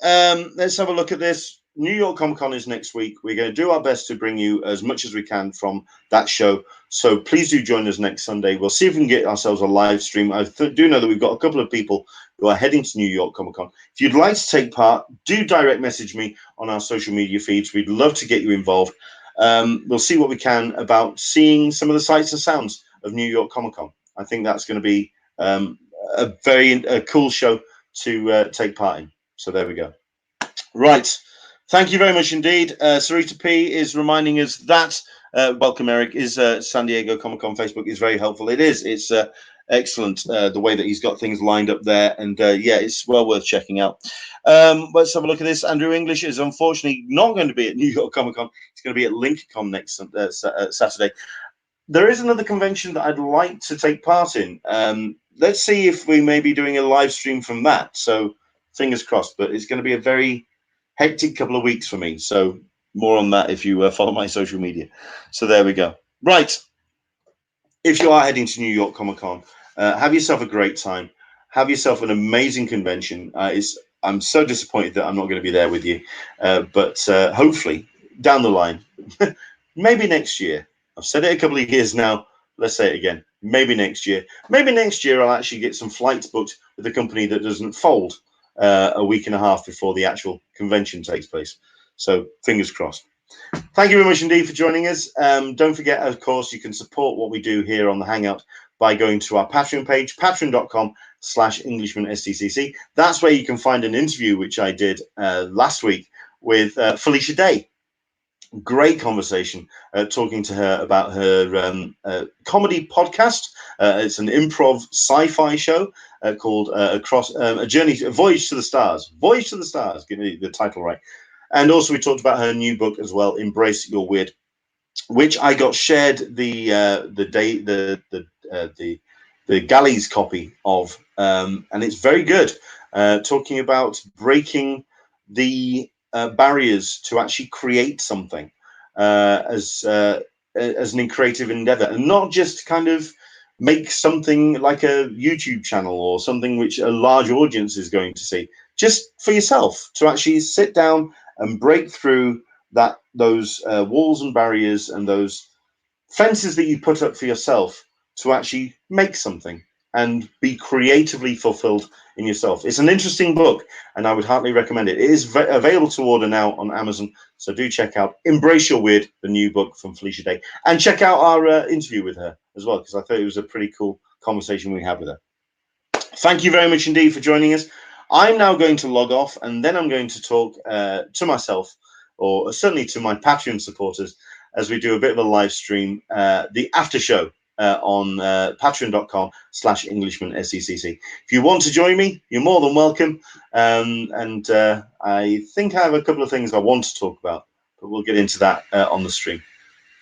Let's have a look at this. New York Comic Con is next week. We're going to do our best to bring you as much as we can from that show. So please do join us next Sunday. We'll see if we can get ourselves a live stream. I do know that we've got a couple of people who are heading to New York Comic Con. If you'd like to take part, do direct message me on our social media feeds. We'd love to get you involved. We'll see what we can about seeing some of the sights and sounds of New York Comic Con. I think that's going to be a very cool show to take part in. So there we go. Right. Thank you very much indeed. Sarita P is reminding us that welcome, Eric, is San Diego Comic Con Facebook is very helpful. It is. It's excellent the way that he's got things lined up there. And yeah, it's well worth checking out. Let's have a look at this. Andrew English is unfortunately not going to be at New York Comic Con. He's going to be at LinkCon next Saturday. There is another convention that I'd like to take part in. Let's see if we may be doing a live stream from that. So fingers crossed, but it's going to be a very hectic couple of weeks for me. So more on that if you follow my social media. So there we go. Right. If you are heading to New York Comic Con, have yourself a great time. Have yourself an amazing convention. I'm so disappointed that I'm not going to be there with you. But hopefully down the line, maybe next year. I've said it a couple of years now. Let's say it again. Maybe next year. Maybe next year I'll actually get some flights booked with a company that doesn't fold a week and a half before the actual convention takes place. So fingers crossed. Thank you very much indeed for joining us. Don't forget, of course, you can support what we do here on the Hangout by going to our Patreon page, patreon.com/EnglishmanSTCC. That's where you can find an interview which I did last week with Felicia Day. Great conversation, talking to her about her comedy podcast. It's an improv sci-fi show called a Voyage to the Stars. Voyage to the Stars. Give me the title right. And also we talked about her new book as well, Embrace Your Weird, which I got shared the galleys copy of, and it's very good. Talking about breaking the barriers to actually create something as an creative endeavor, and not just kind of make something like a YouTube channel or something which a large audience is going to see. Just for yourself to actually sit down and break through those walls and barriers and those fences that you put up for yourself to actually make something and be creatively fulfilled in yourself. It's an interesting book, and I would heartily recommend it. It is available to order now on Amazon, so do check out Embrace Your Weird, the new book from Felicia Day, and check out our interview with her as well, because I thought it was a pretty cool conversation we had with her. Thank you very much indeed for joining us. I'm now going to log off, and then I'm going to talk to myself, or certainly to my Patreon supporters, as we do a bit of a live stream, the after show on patreon.com/EnglishmanSTCC. If you want to join me, you're more than welcome. And I think I have a couple of things I want to talk about, but we'll get into that on the stream.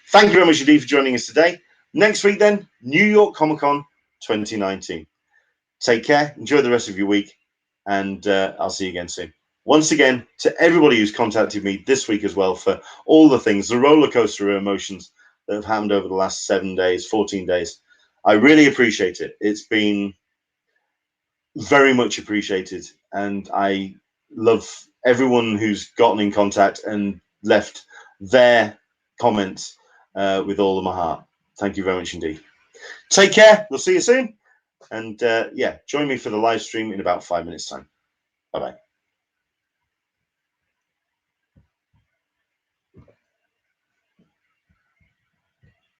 Thank you very much indeed for joining us today. Next week then, New York Comic Con 2019. Take care, enjoy the rest of your week, and I'll see you again soon. Once again, to everybody who's contacted me this week as well for all the things, the roller coaster of emotions that have happened over the last 7 days, 14 days. I really appreciate it. It's been very much appreciated, and I love everyone who's gotten in contact and left their comments with all of my heart. Thank you very much indeed. Take care. We'll see you soon. And yeah, join me for the live stream in about 5 minutes' time. Bye-bye.